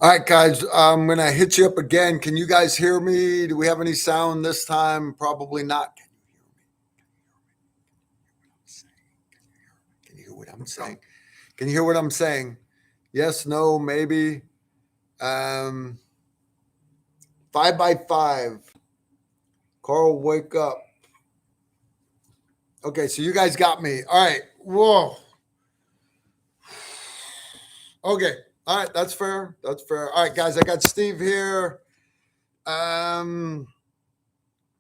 All right, guys, I'm going to hit you up again. Can you guys hear me? Do we have any sound this time? Probably not. Can you hear what I'm saying? Can you hear what I'm saying? Yes, no, maybe. 5x5. Carl, wake up. Okay, so you guys got me. All right. Whoa. Okay. All right, that's fair. That's fair. All right, guys, I got Steve here. Yeah,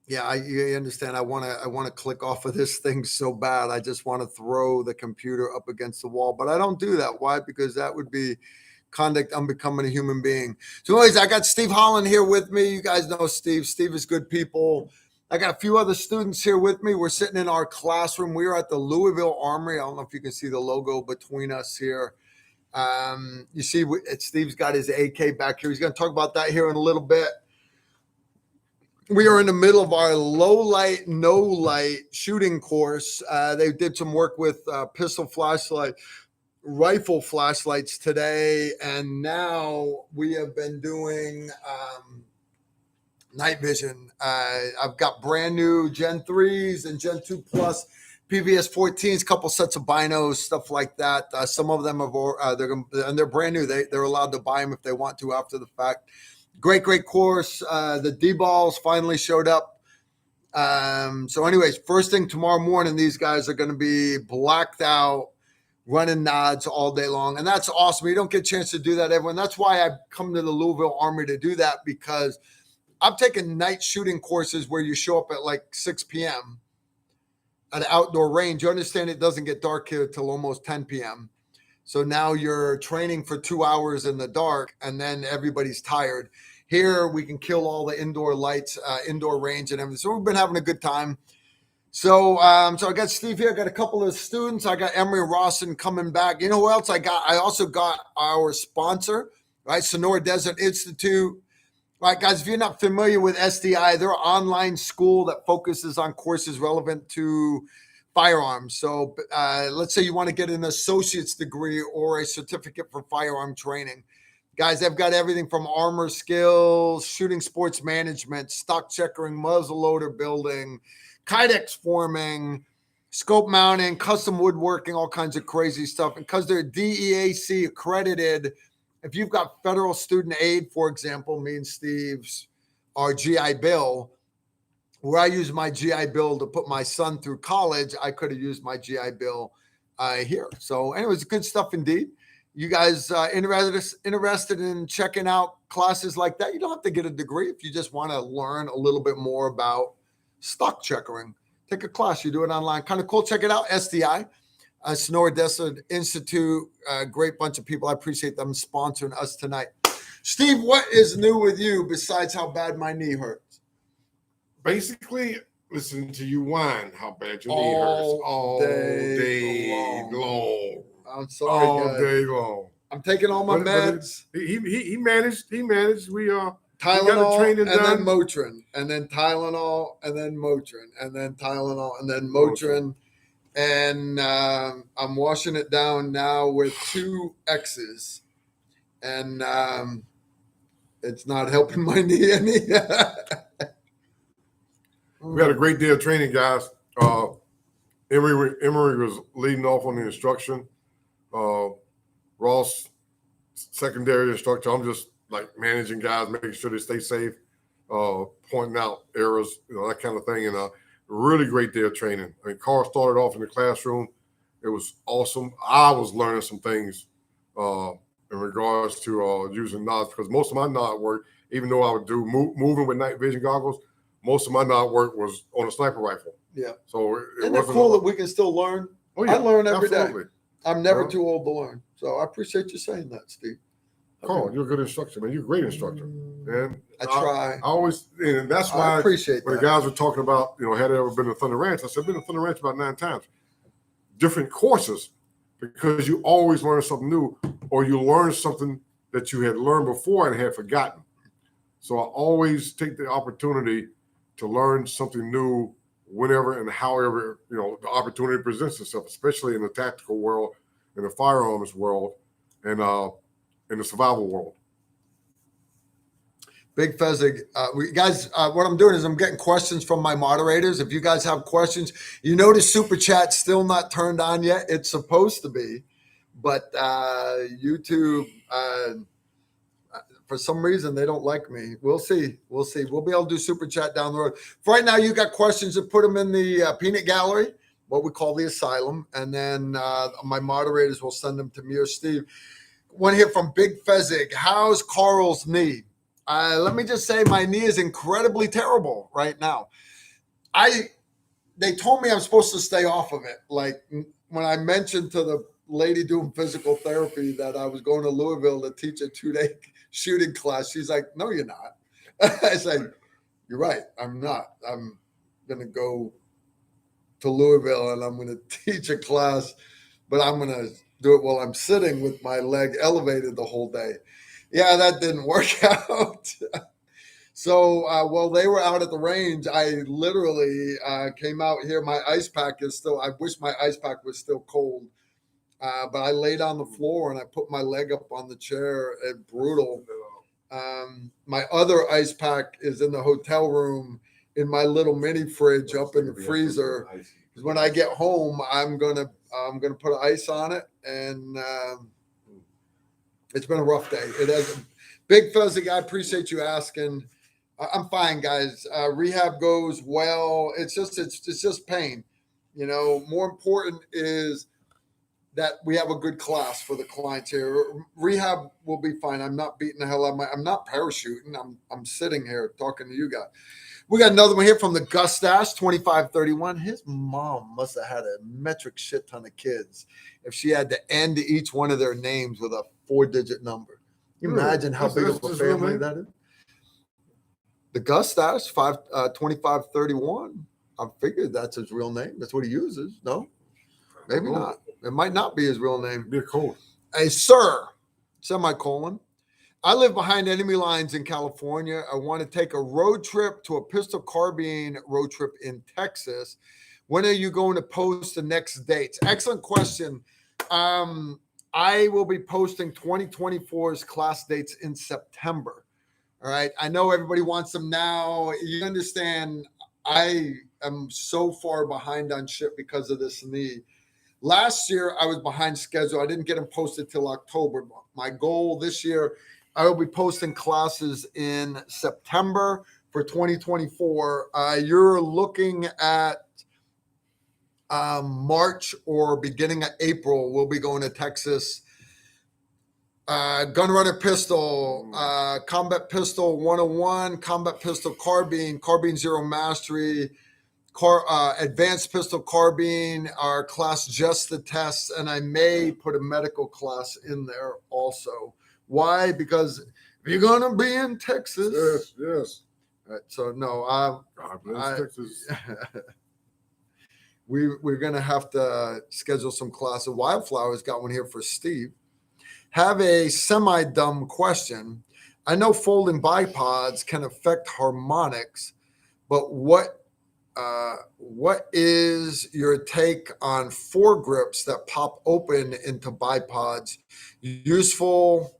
you understand. I want to click off of this thing so bad. I just want to throw the computer up against the wall, but I don't do that. Why? Because that would be conduct unbecoming a human being. So, anyways, I got Steve Holland here with me. You guys know Steve. Steve is good people. I got a few other students here with me. We're sitting in our classroom. We are at the Louisville Armory. I don't know if you can see the logo between us here. You see, Steve's got his AK back here. He's going to talk about that here in a little bit. We are in the middle of our low light, no light shooting course. They did some work with pistol flashlight, rifle flashlights today. And now we have been doing night vision. I've got brand new Gen 3s and Gen 2 Plus PVS 14s, couple sets of binos, stuff like that. Some of them have, they're brand new. They're allowed to buy them if they want to after the fact. Great course. The D-balls finally showed up. So anyways, first thing tomorrow morning, these guys are going to be blacked out, running nods all day long. And that's awesome. You don't get a chance to do that, everyone. That's why I've come to the Louisville Armory to do that, because I've taken night shooting courses where you show up at like 6 p.m. at an outdoor range. You understand it doesn't get dark here till almost 10 p.m. So now you're training for 2 hours in the dark, and then everybody's tired. Here we can kill all the indoor lights, indoor range and everything. So we've been having a good time. So I got Steve here. I got a couple of students. I got Emery Rawson coming back. You know who else I got? I also got our sponsor, right? Sonora Desert Institute. All right, guys, if you're not familiar with SDI, they're an online school that focuses on courses relevant to firearms. So let's say you want to get an associate's degree or a certificate for firearm training. Guys, they've got everything from armor skills, shooting sports management, stock checkering, muzzleloader building, kydex forming, scope mounting, custom woodworking, all kinds of crazy stuff. And because they're DEAC accredited, if you've got federal student aid, for example, me and Steve's, our GI Bill, where I use my GI Bill to put my son through college, I could have used my GI Bill here. So anyways, good stuff indeed. You guys interested in checking out classes like that? You don't have to get a degree. If you just want to learn a little bit more about stock checkering, take a class. You do it online. Kind of cool. Check it out. SDI, Sonora Desert Institute. Great bunch of people. I appreciate them sponsoring us tonight. Steve, what is new with you besides how bad my knee hurts? Basically, listen to you whine how bad your knee hurts all day long. I'm sorry, all guys. Day long. I'm taking all my meds. He managed. He managed. Tylenol, we got the training and done. then Motrin, and then Tylenol, and then Motrin, and then Tylenol, and then Motrin. And I'm washing it down now with 2 X's, and it's not helping my knee any. We had a great day of training, guys. Emery was leading off on the instruction. Ross, secondary instructor. I'm just like managing guys, making sure they stay safe, pointing out errors, that kind of thing. And a really great day of training. I mean, Carl started off in the classroom. It was awesome. I was learning some things in regards to using nods, because most of my nod work, even though I would do moving with night vision goggles, most of my nod work was on a sniper rifle. Yeah. So Isn't it cool that we can still learn? Oh, yeah, I learn every day. I'm never Yeah. too old to learn. So I appreciate you saying that, Steve. Carl, you're a good instructor, man. You're a great instructor. And I try. I always, and that's why I appreciate when that. the guys were talking about, had they ever been to Thunder Ranch, I said, I've been to Thunder Ranch about 9 times. Different courses, because you always learn something new, or you learn something that you had learned before and had forgotten. So I always take the opportunity to learn something new whenever and however, the opportunity presents itself, especially in the tactical world, in the firearms world, and in the survival world. Big Fezzig, guys, what I'm doing is I'm getting questions from my moderators. If you guys have questions, you notice Super Chat's still not turned on yet. It's supposed to be, but YouTube, for some reason, they don't like me. We'll see. We'll see. We'll be able to do Super Chat down the road. For right now, you got questions, to put them in the peanut gallery, what we call the asylum, and then my moderators will send them to me or Steve. One here from Big Fezzig. How's Carl's knee? Let me just say my knee is incredibly terrible right now. They told me I'm supposed to stay off of it. Like when I mentioned to the lady doing physical therapy that I was going to Louisville to teach a 2-day shooting class, she's like, no, you're not. I said, you're right. I'm not. I'm going to go to Louisville and I'm going to teach a class, but I'm going to do it while I'm sitting with my leg elevated the whole day. Yeah, that didn't work out. So while they were out at the range, I literally came out here. My ice pack is still, I wish my ice pack was still cold. But I laid on the floor and I put my leg up on the chair. Brutal. My other ice pack is in the hotel room in my little mini fridge up in the freezer. Because when I get home, I'm gonna put ice on it, and it's been a rough day. It has. Big Fuzzy, I appreciate you asking. I'm fine, guys. Rehab goes well. It's just pain. You know, more important is that we have a good class for the clients here. Rehab will be fine. I'm not beating the hell out of I'm not parachuting. I'm sitting here talking to you guys. We got another one here from the Gustache, 2531. His mom must have had a metric shit ton of kids if she had to end each one of their names with a 4-digit number. Can you imagine how big of a family that is? The Gustache, 2531. I figured that's his real name. That's what he uses. No? Maybe not. It might not be his real name. Be cool. Hey, sir, semicolon. I live behind enemy lines in California. I want to take a road trip to a pistol carbine road trip in Texas. When are you going to post the next dates? Excellent question. I will be posting 2024's class dates in September. All right. I know everybody wants them now. You understand, I am so far behind on shit because of this knee. Last year, I was behind schedule. I didn't get them posted till October. My goal this year, I will be posting classes in September for 2024. You're looking at March or beginning of April. We'll be going to Texas. Gun runner pistol, combat pistol 101, combat pistol carbine zero mastery, advanced pistol carbine, our class just the tests, and I may put a medical class in there also. Why? Because if you're gonna be in Texas, yes. Right, so no, Texas. we're gonna have to schedule some classes. Wildflower's got one here for Steve. Have a semi-dumb question. I know folding bipods can affect harmonics, but what is your take on foregrips that pop open into bipods? Useful,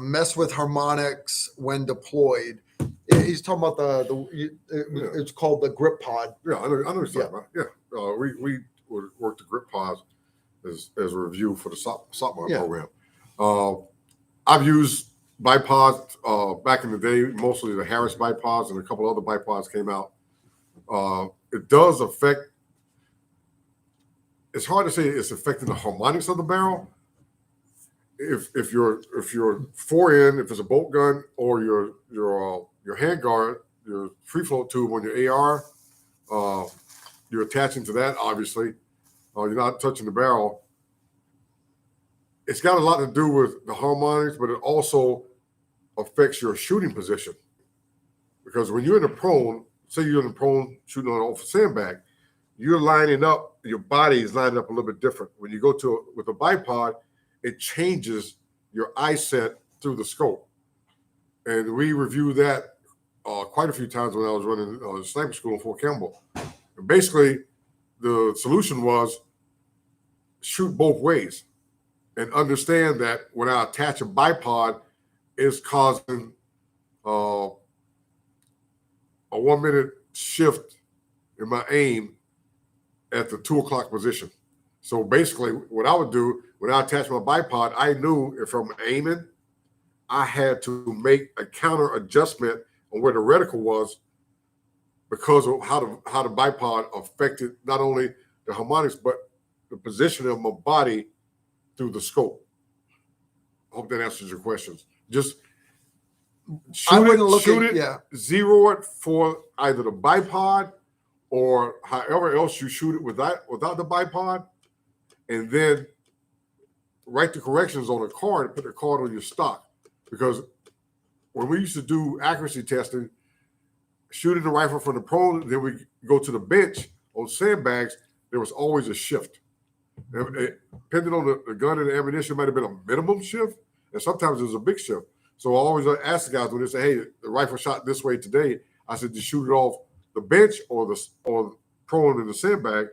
mess with harmonics when deployed. He's talking about it's called the grip pod. Yeah, I know what you're talking about. Yeah, we would work the grip pods as a review for the SOPMAR program. I've used bipods back in the day, mostly the Harris bipods, and a couple other bipods came out. It does affect. It's hard to say it's affecting the harmonics of the barrel. If your forend, if it's a bolt gun, or your handguard, your free float tube on your AR, you're attaching to that. Obviously, you're not touching the barrel. It's got a lot to do with the harmonics, but it also affects your shooting position. Because when you're in the prone, say you're in the prone shooting on off a sandbag, you're lining up, your body is lining up a little bit different. When you go with a bipod, it changes your eye set through the scope. And we reviewed that quite a few times when I was running sniper school in Fort Campbell. And basically, the solution was shoot both ways and understand that when I attach a bipod, it's causing a 1 minute shift in my aim at the 2 o'clock position. So basically, what I would do when I attached my bipod, I knew if I'm aiming, I had to make a counter adjustment on where the reticle was because of how the bipod affected not only the harmonics but the position of my body through the scope. I hope that answers your questions. Just shoot it, zero it for either the bipod or however else you shoot it without the bipod, and then write the corrections on a card and put the card on your stock. Because when we used to do accuracy testing, shooting the rifle from the prone, then we go to the bench on sandbags, there was always a shift. Depending on the gun and the ammunition, it might have been a minimum shift, and sometimes it was a big shift. So I always ask the guys when they say, hey, the rifle shot this way today, I said, just shoot it off the bench or the prone in the sandbag.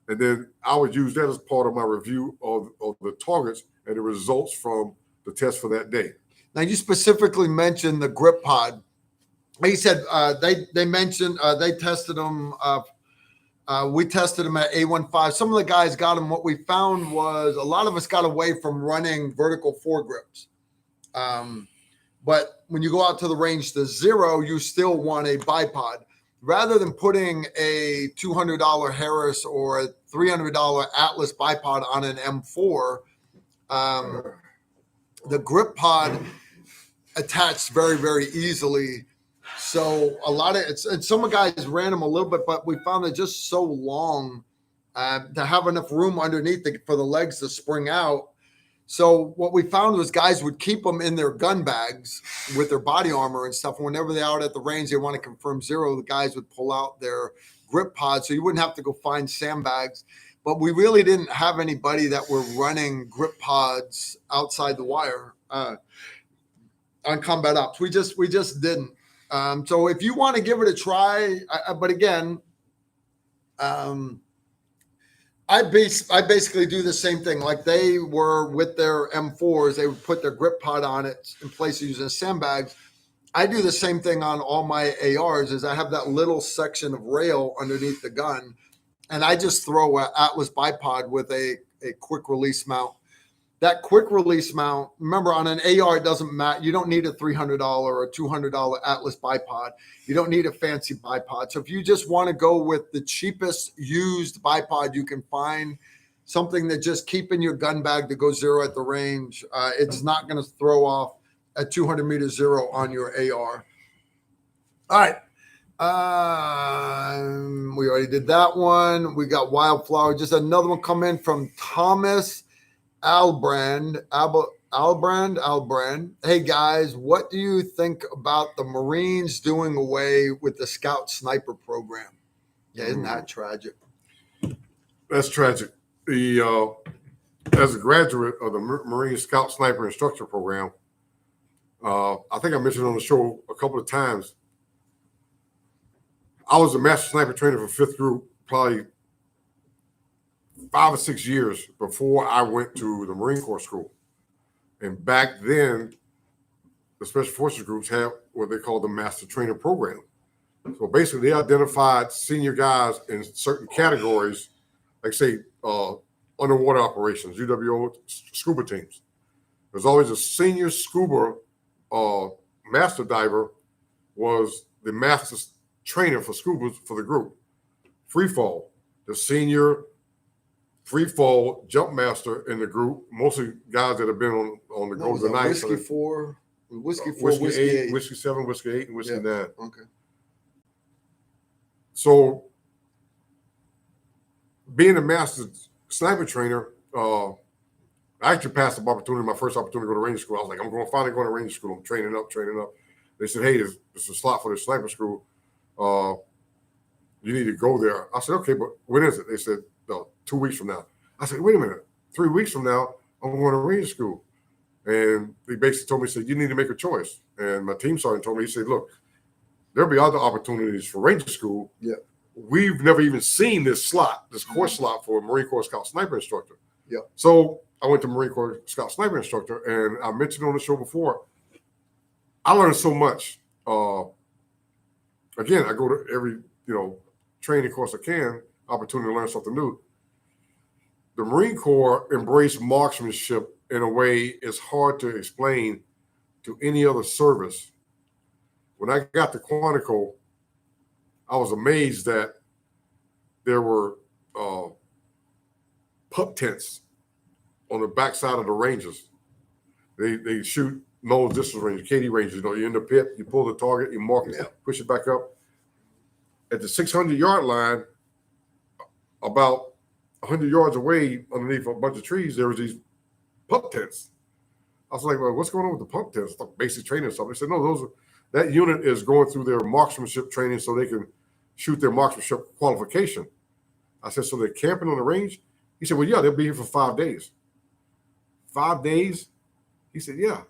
And then I would use that as part of my review of the targets and the results from the test for that day. Now, you specifically mentioned the grip pod. He said they mentioned they tested them. We tested them at A15. Some of the guys got them. What we found was a lot of us got away from running vertical foregrips. But when you go out to the range to zero, you still want a bipod. Rather than putting a $200 Harris or a $300 Atlas bipod on an M4, the grip pod attached very, very easily. So a lot of and some guys ran them a little bit, but we found it just so long to have enough room underneath for the legs to spring out. So what we found was guys would keep them in their gun bags with their body armor and stuff. And whenever they're out at the range, they want to confirm zero, the guys would pull out their grip pod. So you wouldn't have to go find sandbags. But we really didn't have anybody that were running grip pods outside the wire on combat ops. We just didn't. So if you want to give it a try, but again, I basically do the same thing. Like they were with their M4s, they would put their grip pod on it in place of using sandbags. I do the same thing on all my ARs. Is I have that little section of rail underneath the gun, and I just throw an Atlas bipod with a quick release mount. That quick release mount, remember on an AR, it doesn't matter. You don't need a $300 or $200 Atlas bipod. You don't need a fancy bipod. So if you just want to go with the cheapest used bipod you can find, something that just keep in your gun bag to go zero at the range, it's not going to throw off a 200 meter zero on your AR. All right. We already did that one. We got Wildflower. Just another one come in from Thomas Albrand. Hey guys, what do you think about the Marines doing away with the Scout Sniper program? Yeah, isn't that tragic? That's tragic. As a graduate of the Marine Scout Sniper Instructor Program, I think I mentioned on the show a couple of times, I was a master sniper trainer for 5th Group probably 5 or 6 years before I went to the Marine Corps school. And back then, the Special Forces groups had what they call the Master Trainer Program. So basically, they identified senior guys in certain categories, like say underwater operations, UWO scuba teams. There's always a senior scuba master diver was the master trainer for scuba for the group. Free fall, the senior free fall jump master in the group, mostly guys that have been on the Golden Knights. Whiskey 4, Whiskey 8, Whiskey 7, Whiskey 8, and Whiskey 9. Okay. So being a master sniper trainer, I actually passed the opportunity, my first opportunity to go to Ranger School. I was like, I'm finally going to Ranger School. I'm training up. They said, hey, there's a slot for the sniper school. You need to go there. I said, okay, but when is it? They said, no, 2 weeks from now. I said, wait a minute, 3 weeks from now, I'm going to Ranger School. And they basically told me, said, you need to make a choice. And my team sergeant told me, he said, look, there'll be other opportunities for Ranger School. Yeah. We've never even seen this slot, this course slot for a Marine Corps Scout Sniper Instructor. Yeah. So I went to Marine Corps Scout Sniper Instructor, and I mentioned on the show before, I learned so much. again, I go to every training course I can, opportunity to learn something new. The Marine Corps embraced marksmanship in a way it's hard to explain to any other service. When I got to Quantico, I was amazed that there were pup tents on the backside of the ranges. They shoot long distance range, KD ranges. You're in the pit, you pull the target, you mark it, push it back up. At the 600-yard line, about 100 yards away, underneath a bunch of trees, there was these pup tents. I was like, well, what's going on with the pup tents? It's like basic training or something. They said, no, that unit is going through their marksmanship training so they can shoot their marksmanship qualification. I said, so they're camping on the range? He said, well, yeah, they'll be here for 5 days. 5 days? He said, yeah.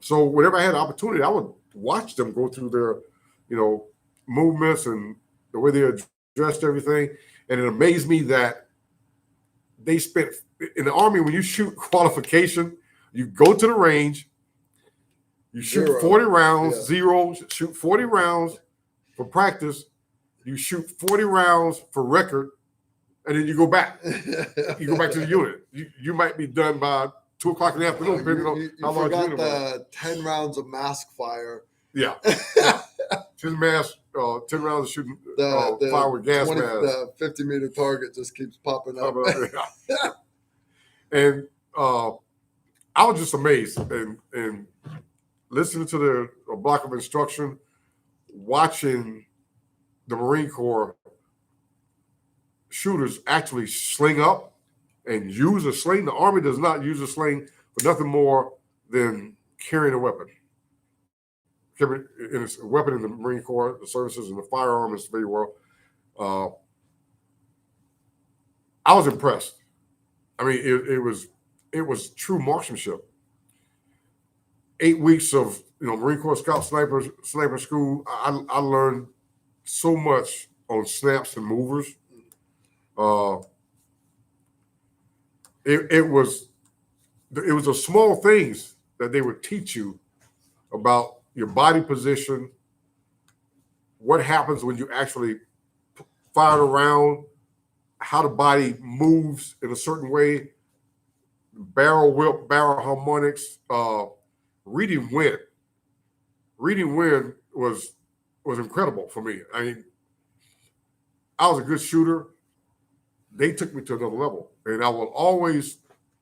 So whenever I had an opportunity, I would watch them go through their, movements and the way they addressed everything. And it amazed me that they spent in the Army, when you shoot qualification, you go to the range, you shoot 40 rounds, shoot 40 rounds for practice, you shoot 40 rounds for record, and then you go back. You go back to the unit. You might be done by 2 o'clock in the afternoon, depending on how long you forgot the 10 rounds of mask fire. Yeah. 10 rounds of shooting fire with gas mask. The 50-meter target just keeps popping up. And I was just amazed and listening to the block of instruction, watching the Marine Corps shooters actually sling up and use a sling. The Army does not use a sling for nothing more than carrying a weapon. It's a weapon in the Marine Corps, the services, and the firearm in the civilian world. I was impressed. I mean, it was true marksmanship. 8 weeks of Marine Corps Scout Sniper School. I learned so much on snaps and movers. It was the small things that they would teach you about your body position, what happens when you actually fire around, how the body moves in a certain way, barrel whip, barrel harmonics, reading wind. Reading wind was incredible for me. I mean, I was a good shooter. They took me to another level. And I will always,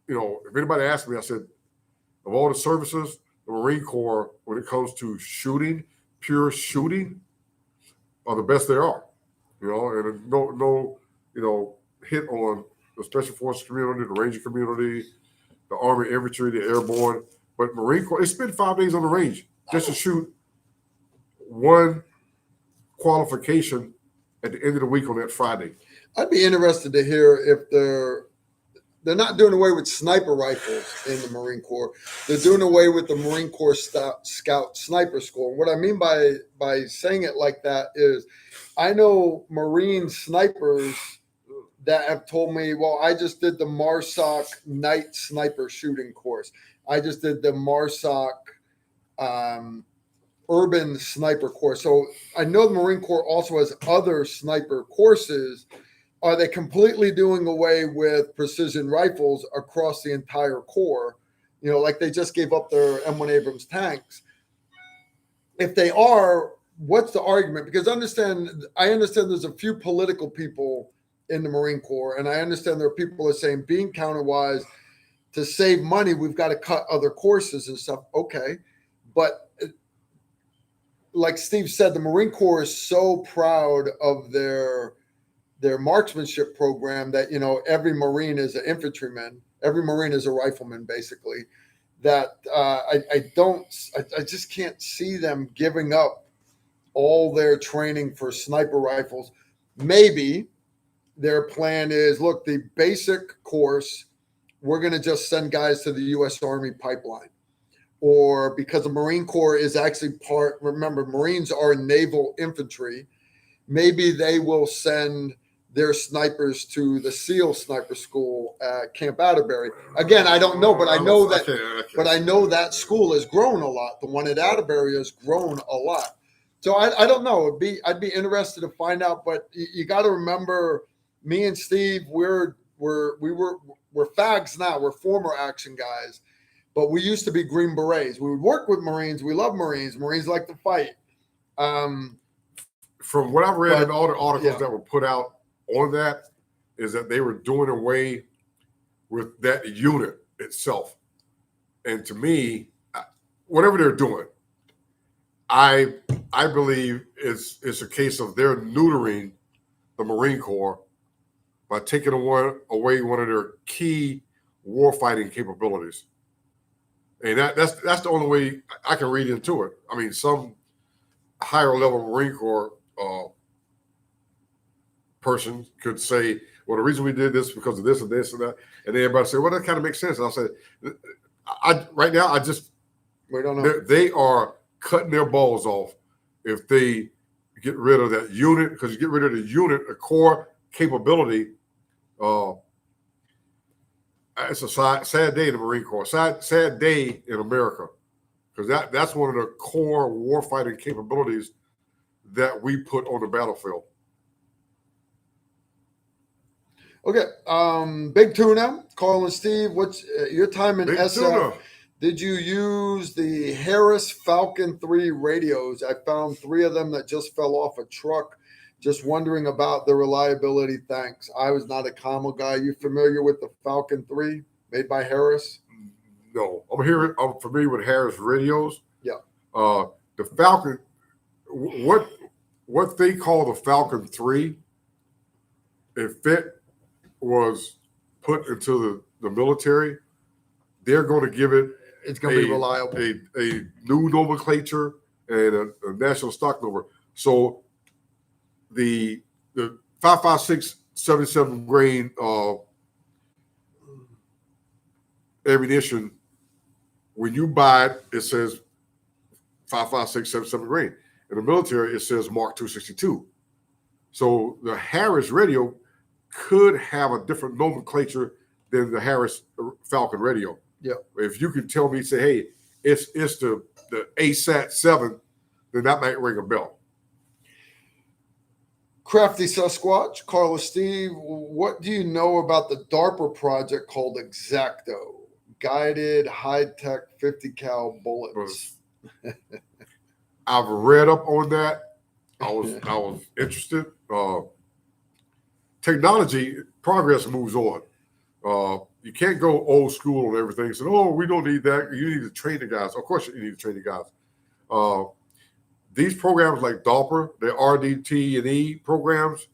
if anybody asked me, I said, of all the services, the Marine Corps, when it comes to shooting, pure shooting, are the best there are. And no hit on the Special Forces community, the Ranger community, the Army Infantry, the Airborne. But Marine Corps, they spent 5 days on the range just to shoot one qualification at the end of the week on that Friday. I'd be interested to hear if they're not doing away with sniper rifles in the Marine Corps. They're doing away with the Marine Corps Scout Sniper School. And what I mean by saying it like that is I know Marine snipers that have told me, well, I just did the MARSOC night sniper shooting course. I just did the MARSOC urban sniper course. So I know the Marine Corps also has other sniper courses. Are they completely doing away with precision rifles across the entire Corps? Like they just gave up their M1 Abrams tanks. If they are, what's the argument? Because I understand there's a few political people in the Marine Corps, and I understand there are people that are saying beam counter-wise, to save money, we've got to cut other courses and stuff. Okay. But like Steve said, the Marine Corps is so proud of their marksmanship program that, every Marine is an infantryman. Every Marine is a rifleman, basically, that I just can't see them giving up all their training for sniper rifles. Maybe their plan is, look, the basic course, we're going to just send guys to the U.S. Army pipeline. Or because the Marine Corps is actually remember, Marines are naval infantry, maybe they will send their snipers to the SEAL Sniper School at Camp Atterbury. Again, I don't know, but I know that school has grown a lot. The one at Atterbury has grown a lot. So I don't know. I'd be interested to find out, but you got to remember, me and Steve, we're fags now. We're former action guys, but we used to be Green Berets. We would work with Marines. We love Marines. Marines like to fight. From what I've read in all the articles yeah. that were put out on that, is that they were doing away with that unit itself. And to me, whatever they're doing, I believe it's a case of they're neutering the Marine Corps by taking away one of their key warfighting capabilities. And that's the only way I can read into it. I mean, some higher level Marine Corps person could say, well, the reason we did this is because of this and this and that. And then everybody say, well, that kind of makes sense. And I'll say, right now, we don't know. They are cutting their balls off if they get rid of that unit, because you get rid of the unit, a core capability. It's a sad day in the Marine Corps, sad day in America, because that's one of the core warfighting capabilities that we put on the battlefield. Okay, Big Tuna, Carl and Steve, what's your time in Big SF? Tuna. Did you use the Harris Falcon 3 radios? I found 3 of them that just fell off a truck. Just wondering about the reliability. Thanks. I was not a commo guy. You familiar with the Falcon 3 made by Harris? No, I'm familiar with Harris radios. Yeah. The Falcon, what they call the Falcon 3, if it was put into the military, they're going to give it. It's going to be reliable. A new nomenclature and a national stock number. So the 5.56 77 grain ammunition, when you buy it, it says 5.56 77 grain. In the military, it says Mark 262. So the Harris radio could have a different nomenclature than the Harris Falcon radio. Yeah. If you can tell me, say, hey, it's the ASAT 7, then that might ring a bell. Crafty Sasquatch, Carlos Steve, what do you know about the DARPA project called Exacto? Guided high-tech 50 cal bullets. I've read up on that. I was interested. Technology progress moves on. You can't go old school on everything. So, oh, we don't need that. You need to train the guys. Of course, you need to train the guys. These programs like DARPA, the RDT&E programs,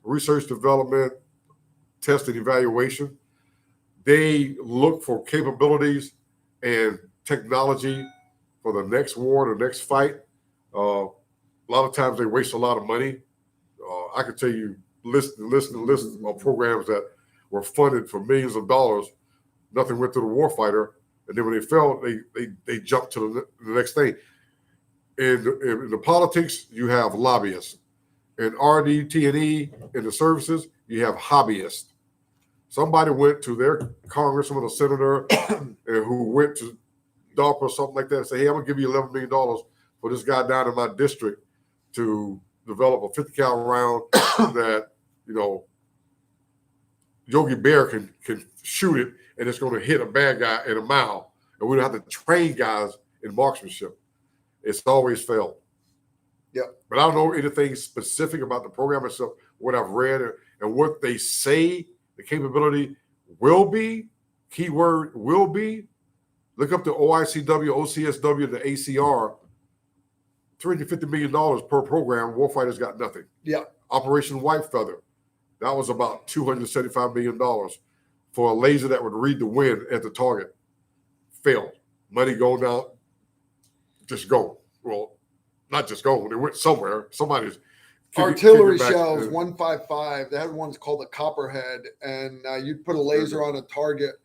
research development, test and evaluation, they look for capabilities and technology for the next war, the next fight. A lot of times they waste a lot of money. I could tell you list of programs that were funded for millions of dollars. Nothing went to the warfighter, and then when they failed, they jumped to the next thing. In the politics, you have lobbyists. In RDT&E, in the services, you have hobbyists. Somebody went to their congressman or senator who went to DARPA or something like that and say, hey, I'm going to give you $11 million for this guy down in my district to develop a 50 cal round that, Yogi Bear can shoot it, and it's going to hit a bad guy in a mile. And we don't have to train guys in marksmanship. It's always failed. Yeah. But I don't know anything specific about the program itself, what I've read and what they say the capability will be. Keyword will be. Look up the OICW, OCSW, the ACR. $350 million per program. Warfighters got nothing. Yeah. Operation White Feather. That was about $275 million for a laser that would read the wind at the target. Failed. Money going out. Just go. Well, not just go. They went somewhere. Somebody's artillery shells, 155. They had ones called a copperhead, and you'd put a laser on a target.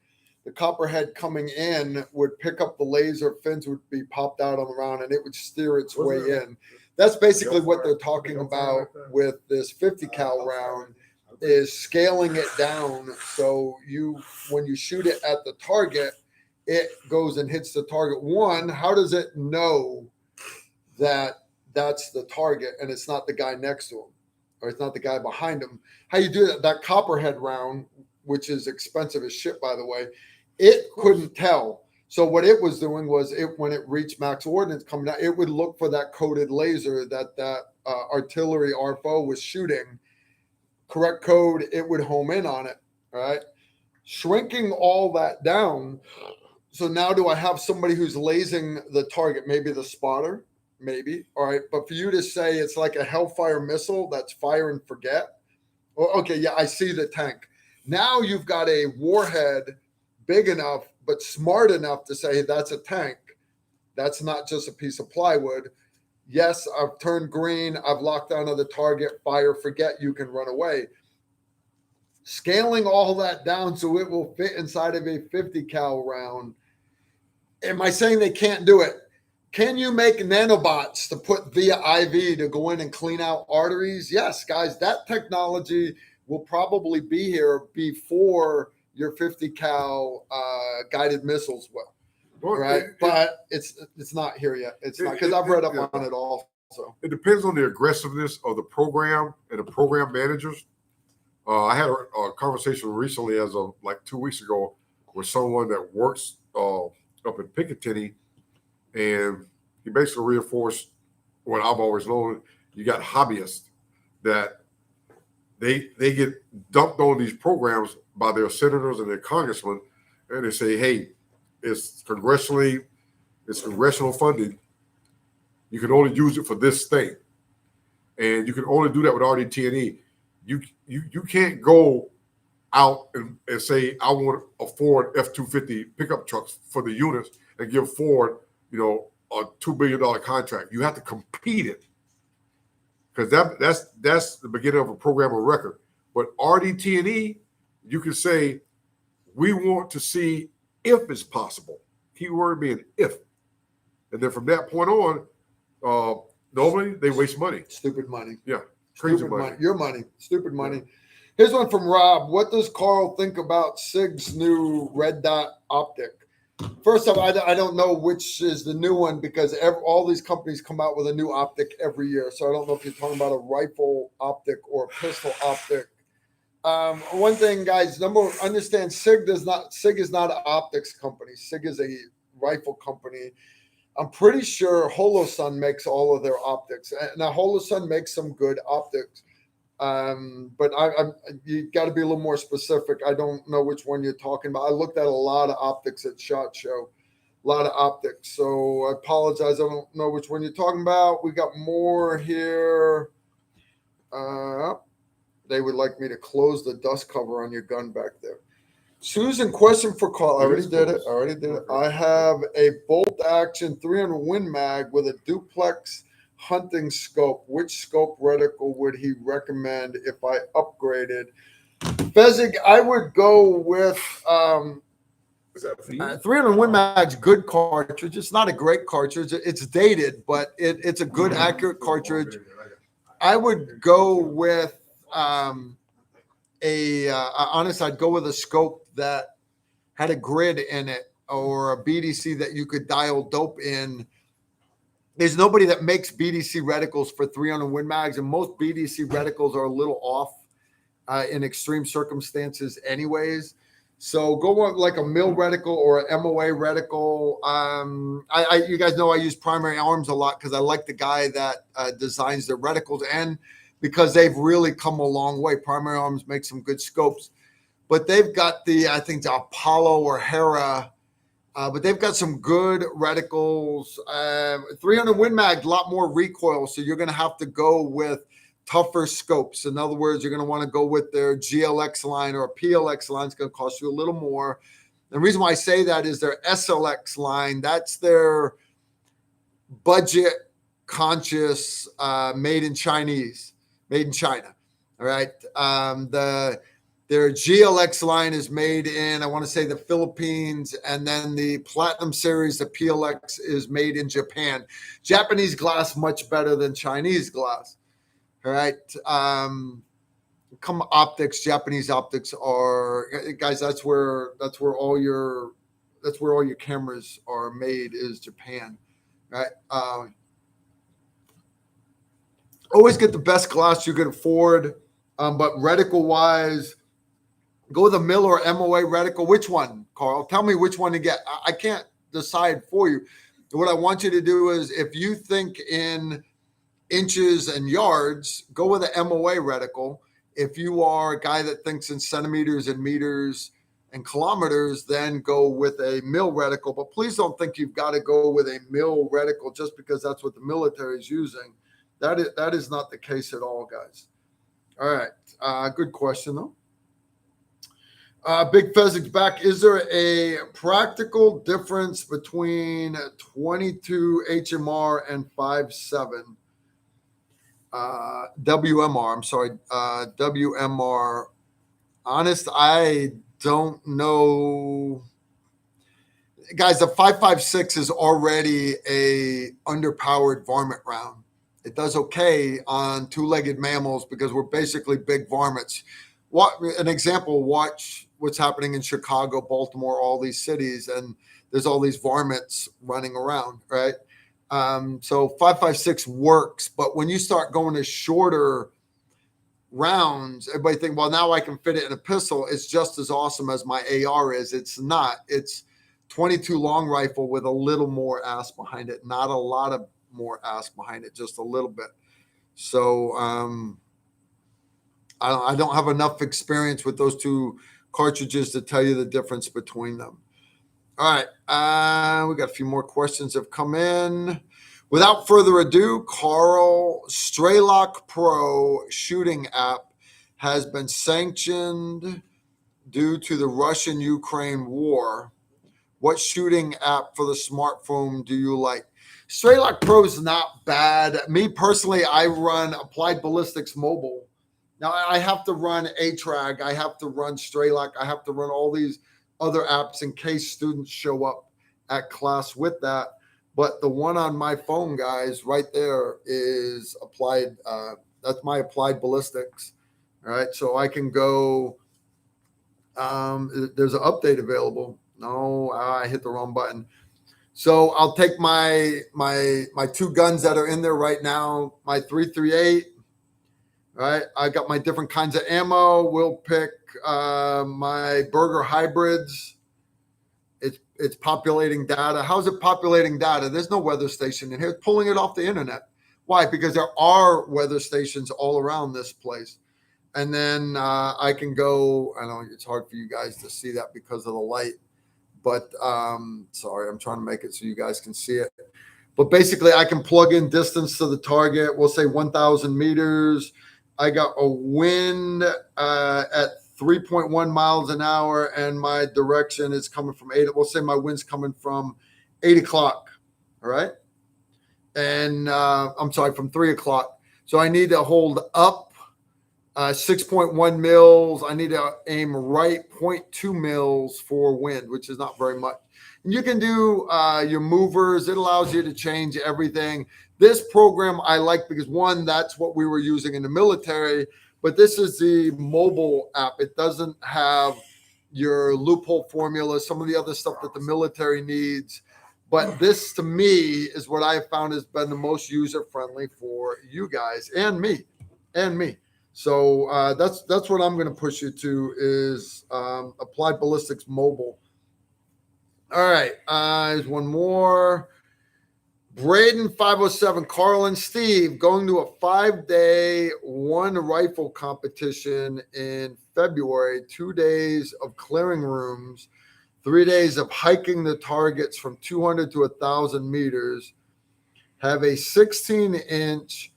The copperhead coming in would pick up the laser. Fins would be popped out on the round, and it would steer its way in. That's basically what they're talking about with this 50 cal round, is scaling it down. So when you shoot it at the target, it goes and hits the target. One, how does it know that that's the target and it's not the guy next to him or it's not the guy behind him. How you do that? That copperhead round, which is expensive as shit, by the way, it couldn't tell. So what it was doing was when it reached max ordnance coming out, it would look for that coded laser that artillery RFO was shooting. Correct code, it would home in on it. All right. Shrinking all that down. So now do I have somebody who's lasing the target? Maybe the spotter, maybe. All right. But for you to say it's like a Hellfire missile that's fire and forget. Well, okay, yeah, I see the tank. Now you've got a warhead big enough but smart enough to say that's a tank. That's not just a piece of plywood. Yes, I've turned green. I've locked onto the target. Fire, forget, you can run away. Scaling all that down so it will fit inside of a 50 cal round. Am I saying they can't do it? Can you make nanobots to put via IV to go in and clean out arteries? Yes, guys, that technology will probably be here before your 50 cal guided missiles will. Well, right? But it's not here yet. It's not, because I've read up on it all. So it depends on the aggressiveness of the program and the program managers. I had a conversation recently, as of like 2 weeks ago, with someone that works up in Picatinny, and he basically reinforced what I've always known. You got hobbyists that they get dumped on these programs by their senators and their congressmen, and they say, "Hey, it's congressional funded. You can only use it for this thing, and you can only do that with RDT&E. You can't go out and say, I want a Ford F-250 pickup trucks for the units and give Ford, a $2 billion contract. You have to compete it, because that's the beginning of a program of record. But RDT&E, you can say, we want to see if it's possible. Keyword being if. And then from that point on, normally they waste money. Stupid money. Yeah. Crazy Stupid money. Your money. Stupid money. Here's one from Rob. What does Carl think about Sig's new red dot optic? First off, I don't know which is the new one, because all these companies come out with a new optic every year. So I don't know if you're talking about a rifle optic or a pistol optic. One thing, guys, understand Sig is not an optics company. Sig is a rifle company. I'm pretty sure Holosun makes all of their optics. Now, Holosun makes some good optics, but you got to be a little more specific. I don't know which one you're talking about. I looked at a lot of optics at SHOT Show, a lot of optics. So I apologize. I don't know which one you're talking about. We got more here. They would like me to close the dust cover on your gun back there. Susan, question for Carl. I already did it. I have a bolt action 300 Win Mag with a duplex hunting scope. Which scope reticle would he recommend if I upgraded? Fezzik, I would go with 300 Win Mag's good cartridge. It's not a great cartridge. It's dated, but it's a good, accurate cartridge. I would go with honest, I'd go with a scope that had a grid in it, or a BDC that you could dial dope in. There's nobody that makes BDC reticles for 300 Win Mags, and most BDC reticles are a little off in extreme circumstances anyways. So go on like a mill reticle or an MOA reticle. You guys know I use Primary Arms a lot because I like the guy that designs the reticles, and because they've really come a long way. Primary Arms makes some good scopes, but they've got I think the Apollo or Hera, but they've got some good reticles. 300 Win Mag, a lot more recoil, so you're going to have to go with tougher scopes. In other words, you're going to want to go with their GLX line, or a PLX line. It's going to cost you a little more. The reason why I say that is their SLX line. That's their budget conscious, made in China. All right. Their GLX line is made in, I want to say, the Philippines, and then the Platinum Series, the PLX, is made in Japan. Japanese glass much better than Chinese glass. All right. Optics, Japanese optics are, guys, that's where all your cameras are made, is Japan. Right. Always get the best glass you can afford. But reticle wise, go with a mill or MOA reticle. Which one, Carl? Tell me which one to get. I can't decide for you. What I want you to do is, if you think in inches and yards, go with an MOA reticle. If you are a guy that thinks in centimeters and meters and kilometers, then go with a mill reticle. But please don't think you've got to go with a mill reticle just because that's what the military is using. That is not the case at all, guys. All right. Good question, though. Big Fezzik's back. Is there a practical difference between 22 HMR and 5.7? WMR. I'm sorry. WMR. Honest, I don't know. Guys, the 5.56 is already a underpowered varmint round. It does okay on two-legged mammals because we're basically big varmints. An example, watch what's happening in Chicago, Baltimore, all these cities, and there's all these varmints running around, right? So 5.56 works, but when you start going to shorter rounds, everybody think, well, now I can fit it in a pistol. It's just as awesome as my AR is. It's not. It's 22 long rifle with a little more ass behind it, not a lot of more ass behind it, just a little bit. So I don't have enough experience with those two cartridges to tell you the difference between them. All right, we got a few more questions have come in. Without further ado, Carl, Straylock Pro shooting app has been sanctioned due to the Russian-Ukraine war. What shooting app for the smartphone do you like? Straylock Pro is not bad. Me personally, I run Applied Ballistics Mobile. Now I have to run ATRAG. I have to run Straylock. I have to run all these other apps in case students show up at class with that. But the one on my phone, guys, right there is Applied. That's my Applied Ballistics. All right, so I can go. There's an update available. No, I hit the wrong button. So I'll take my two guns that are in there right now. My 338. Right, I got my different kinds of ammo. We'll pick my Burger hybrids. It's populating data. How's it populating data? There's no weather station in here. It's pulling it off the internet. Why? Because there are weather stations all around this place. And then I can go. I know it's hard for you guys to see that because of the light, but sorry, I'm trying to make it so you guys can see it. But basically, I can plug in distance to the target. We'll say 1,000 meters. I got a wind at 3.1 miles an hour, and my direction is coming from 8. We'll say my wind's coming from 8 o'clock. All right. And I'm sorry, from 3 o'clock. So I need to hold up 6.1 mils. I need to aim right 0.2 mils for wind, which is not very much. And you can do your movers. It allows you to change everything. This program I like because, one, that's what we were using in the military, but this is the mobile app. It doesn't have your loophole formula, some of the other stuff that the military needs. But this, to me, is what I have found has been the most user-friendly for you guys and me. So that's what I'm going to push you to is Applied Ballistics Mobile. All right, there's one more. Braden 507, Carl and Steve going to a 5-day one rifle competition in February, 2 days of clearing rooms, 3 days of hiking the targets from 200 to 1,000 meters, have a 16-inch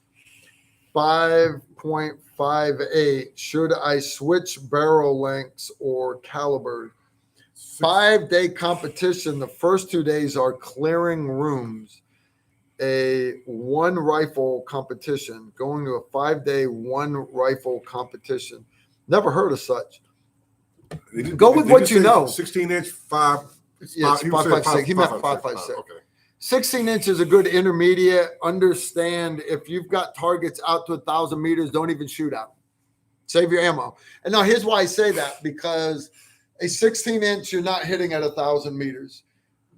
5.58. Should I switch barrel lengths or caliber? 5-day competition. The first 2 days are clearing rooms. A one rifle competition, going to a 5-day one rifle competition. Never heard of such. Go with what you know. 16-inch 5. Yes, 5.56. He meant 5.56. Okay. 16 inches is a good intermediate. Understand if you've got targets out to 1,000 meters, don't even shoot out. Save your ammo. And now here's why I say that, because a 16-inch you're not hitting at 1,000 meters.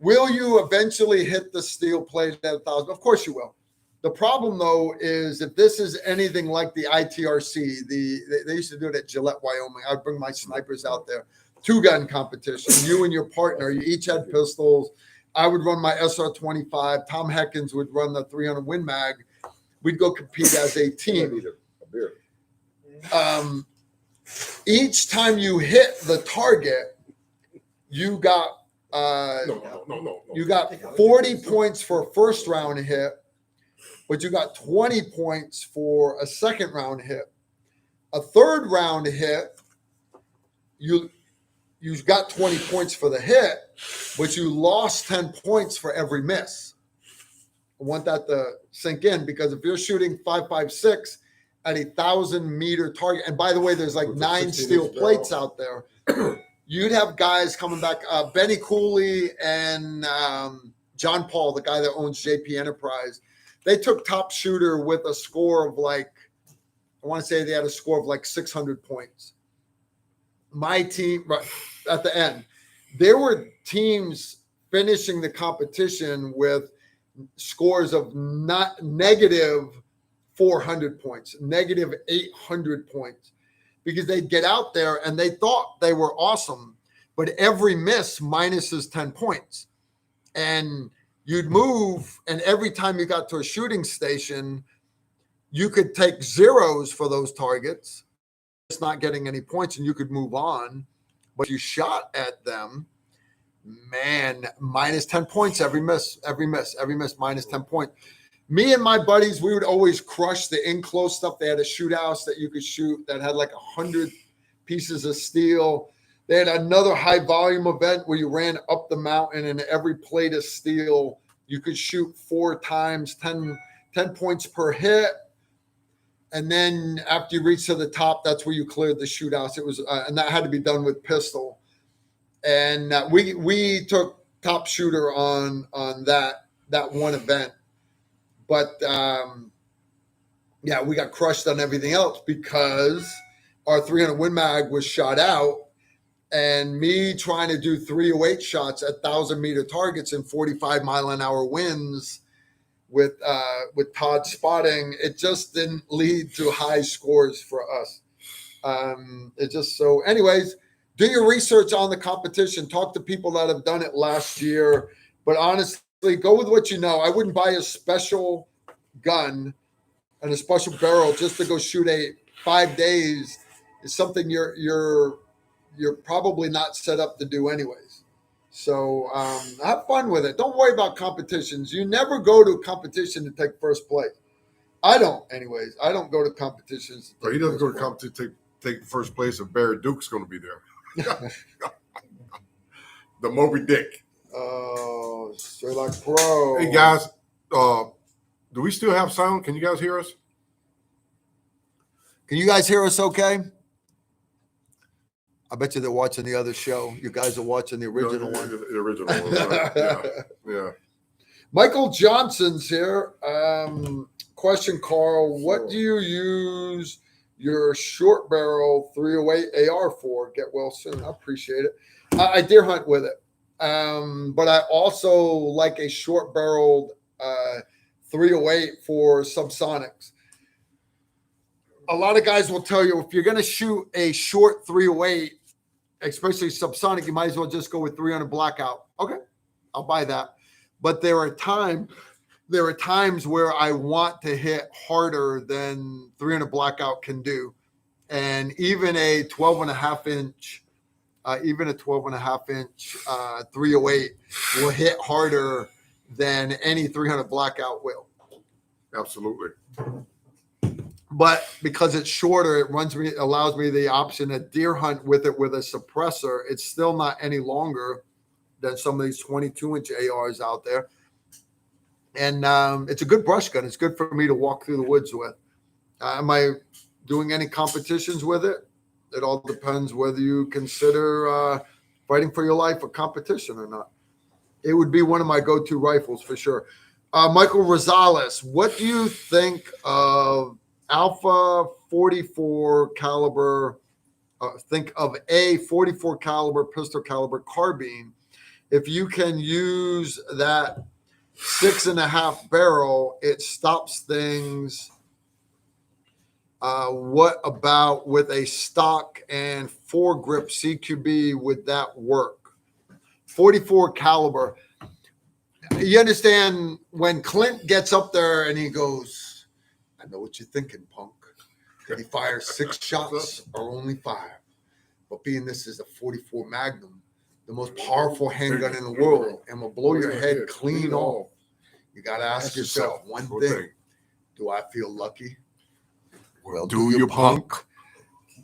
Will you eventually hit the steel plate at 1,000? Of course you will. The problem, though, is if this is anything like the ITRC, they used to do it at Gillette, Wyoming. I'd bring my snipers out there. 2-gun competition. You and your partner, you each had pistols. I would run my SR-25. Tom Heckins would run the 300 Win Mag. We'd go compete as a team. Each time you hit the target, you got you got 40 points for a first round hit, but you got 20 points for a second round hit. A third round hit, you got 20 points for the hit, but you lost 10 points for every miss. I want that to sink in, because if you're shooting 5.56 at 1,000-meter target, and by the way, there's like 9 steel plates out there, you'd have guys coming back. Benny Cooley and John Paul, the guy that owns JP Enterprise, they took top shooter with a score of like, I want to say they had a score of like 600 points. My team, right at the end, there were teams finishing the competition with scores of not negative 400 points, negative 800 points, because they'd get out there and they thought they were awesome, but every miss minuses 10 points. And you'd move, and every time you got to a shooting station, you could take zeros for those targets, it's not getting any points, and you could move on. But you shot at them, man, minus 10 points every miss, minus 10 points. Me and my buddies, we would always crush the in-close stuff. They had a shoot house that you could shoot that had like 100 pieces of steel. They had another high volume event where you ran up the mountain, and every plate of steel, you could shoot 4 times, 10 points per hit. And then after you reached to the top, that's where you cleared the shoot house. It was, and that had to be done with pistol. And we took top shooter on that one event. But yeah, we got crushed on everything else because our 300 Win Mag was shot out, and me trying to do 308 shots at 1,000-meter targets and 45-mile-an-hour winds with Todd spotting, it just didn't lead to high scores for us. It just so. Anyways, do your research on the competition. Talk to people that have done it last year. But honestly, go with what you know. I wouldn't buy a special gun and a special barrel just to go shoot 5 days. Is something you're probably not set up to do anyways. So have fun with it. Don't worry about competitions. You never go to a competition to take first place. I don't, anyways. I don't go to competitions. But he doesn't go to competition to take first place if Barry Duke's going to be there. The Moby Dick. Oh, straight like pro. Hey, guys. Do we still have sound? Can you guys hear us? Can you guys hear us okay? I bet you they're watching the other show. You guys are watching the original one. The original one, right? Yeah. Michael Johnson's here. Question, Carl. What do you use your short barrel 308 AR for? Get well soon. I appreciate it. I deer hunt with it. But I also like a short barreled 308 for subsonics. A lot of guys will tell you if you're going to shoot a short 308, especially subsonic, you might as well just go with 300 blackout. Okay, I'll buy that. But there are times where I want to hit harder than 300 blackout can do. And even a 12.5 inch 308 will hit harder than any 300 blackout will. Absolutely. But because it's shorter, it allows me the option to deer hunt with it with a suppressor. It's still not any longer than some of these 22-inch ARs out there. And it's a good brush gun. It's good for me to walk through the woods with. Am I doing any competitions with it? It all depends whether you consider fighting for your life a competition or not. It would be one of my go-to rifles for sure. Michael Rosales, what do you think of Alpha 44 caliber? Think of a 44 caliber pistol caliber carbine. If you can use that 6.5 barrel, it stops things. What about with a stock and foregrip CQB? Would that work? 44 caliber. You understand when Clint gets up there and he goes, I know what you're thinking, punk. Did he fire 6 shots or only 5? But being this is a 44 Magnum, the most powerful handgun in the world, and will blow your head clean off. You got to ask yourself one thing. Do I feel lucky? Well, do you, punk?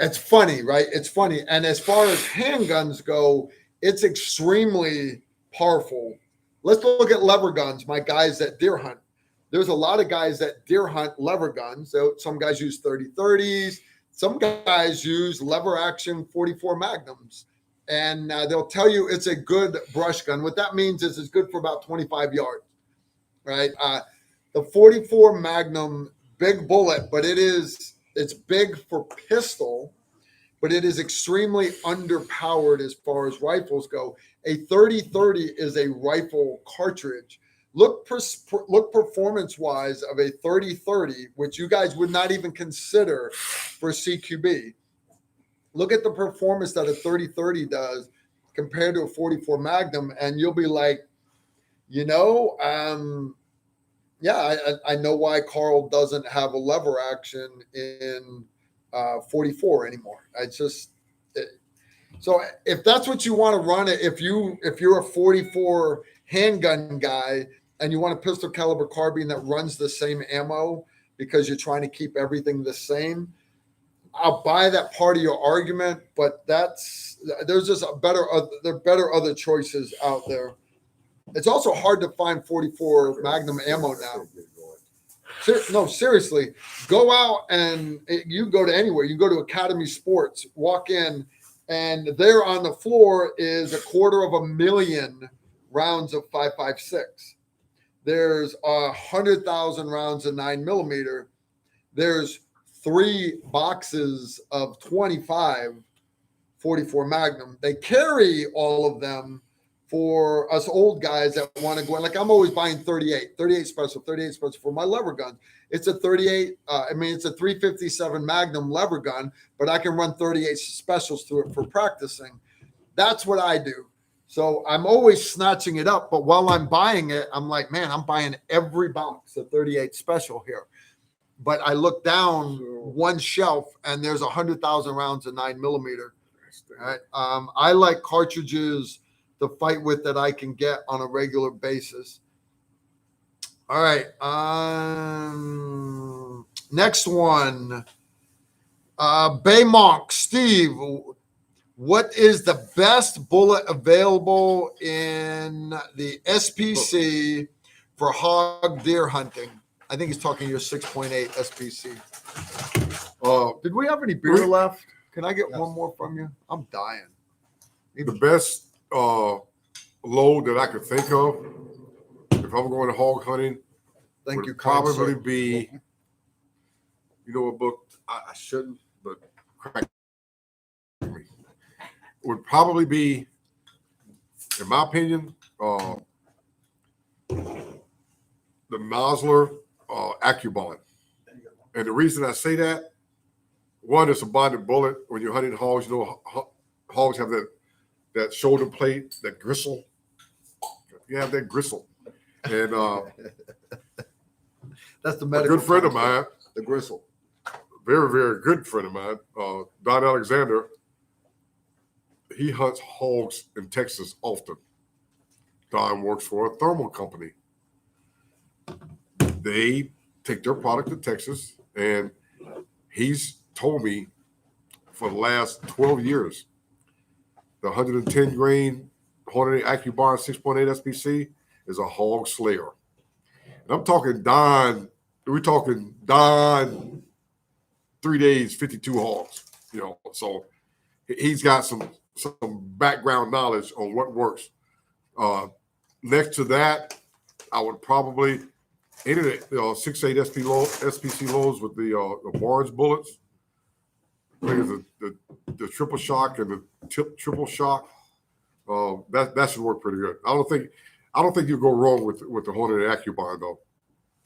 It's funny, right? It's funny. And as far as handguns go, it's extremely powerful. Let's look at lever guns, my guys that deer hunt. There's a lot of guys that deer hunt lever guns. So some guys use 30-30s. Some guys use lever action 44 Magnums. And they'll tell you it's a good brush gun. What that means is it's good for about 25 yards, right? The 44 Magnum, big bullet, but it's big for pistol, but it is extremely underpowered as far as rifles go. A 30-30 is a rifle cartridge. Look performance-wise of a 30-30, which you guys would not even consider for CQB. Look at the performance that a 30-30 does compared to a 44 Magnum, and you'll be like, I know why Carl doesn't have a lever action in 44 anymore. So if that's what you want to run, if you're a 44 handgun guy and you want a pistol caliber carbine that runs the same ammo because you're trying to keep everything the same, I'll buy that part of your argument. But there's just there are better other choices out there. It's also hard to find 44 Magnum ammo now. No, seriously, go out and you go to anywhere. You go to Academy Sports, walk in, and there on the floor is 250,000 rounds of 5.56. There's 100,000 rounds of 9mm. There's 3 boxes of 25 44 Magnum. They carry all of them for us old guys that want to go in. Like I'm always buying 38 special for my lever gun. It's a 38. It's a 357 Magnum lever gun, but I can run 38 specials through it for practicing. That's what I do. So I'm always snatching it up. But while I'm buying it, I'm like, man, I'm buying every box of 38 special here. But I look down one shelf and there's 100,000 rounds of 9mm. Right? I like cartridges to fight with that I can get on a regular basis. All right. Next one. Baymonk, Steve, what is the best bullet available in the SPC for hog deer hunting? I think he's talking your 6.8 SPC. Did we have any beer left? Can I get one more from you? I'm dying. The best load that I could think of, if I'm going hog hunting, would probably be, a book I shouldn't, but crack me. Would probably be, in my opinion, the Nosler Accubon. And the reason I say that, one, it's a bonded bullet. When you're hunting hogs, hogs have that shoulder plate, that gristle. You have that gristle. And that's the medical. A good friend of mine, the gristle. Very, very good friend of mine, Don Alexander, he hunts hogs in Texas often. Don works for a thermal company. They take their product to Texas, and he's told me for the last 12 years, the 110 grain Hornady Accubon 6.8 SPC is a hog slayer. And I'm talking Don, 3 days, 52 hogs, so he's got some background knowledge on what works. Next to that, I would probably enter it, 6.8 SPC loads with the Barnes bullets. I think it's the triple shock and the triple shock. That should work pretty good. I I don't think you go wrong with the Hornet AccuBond though.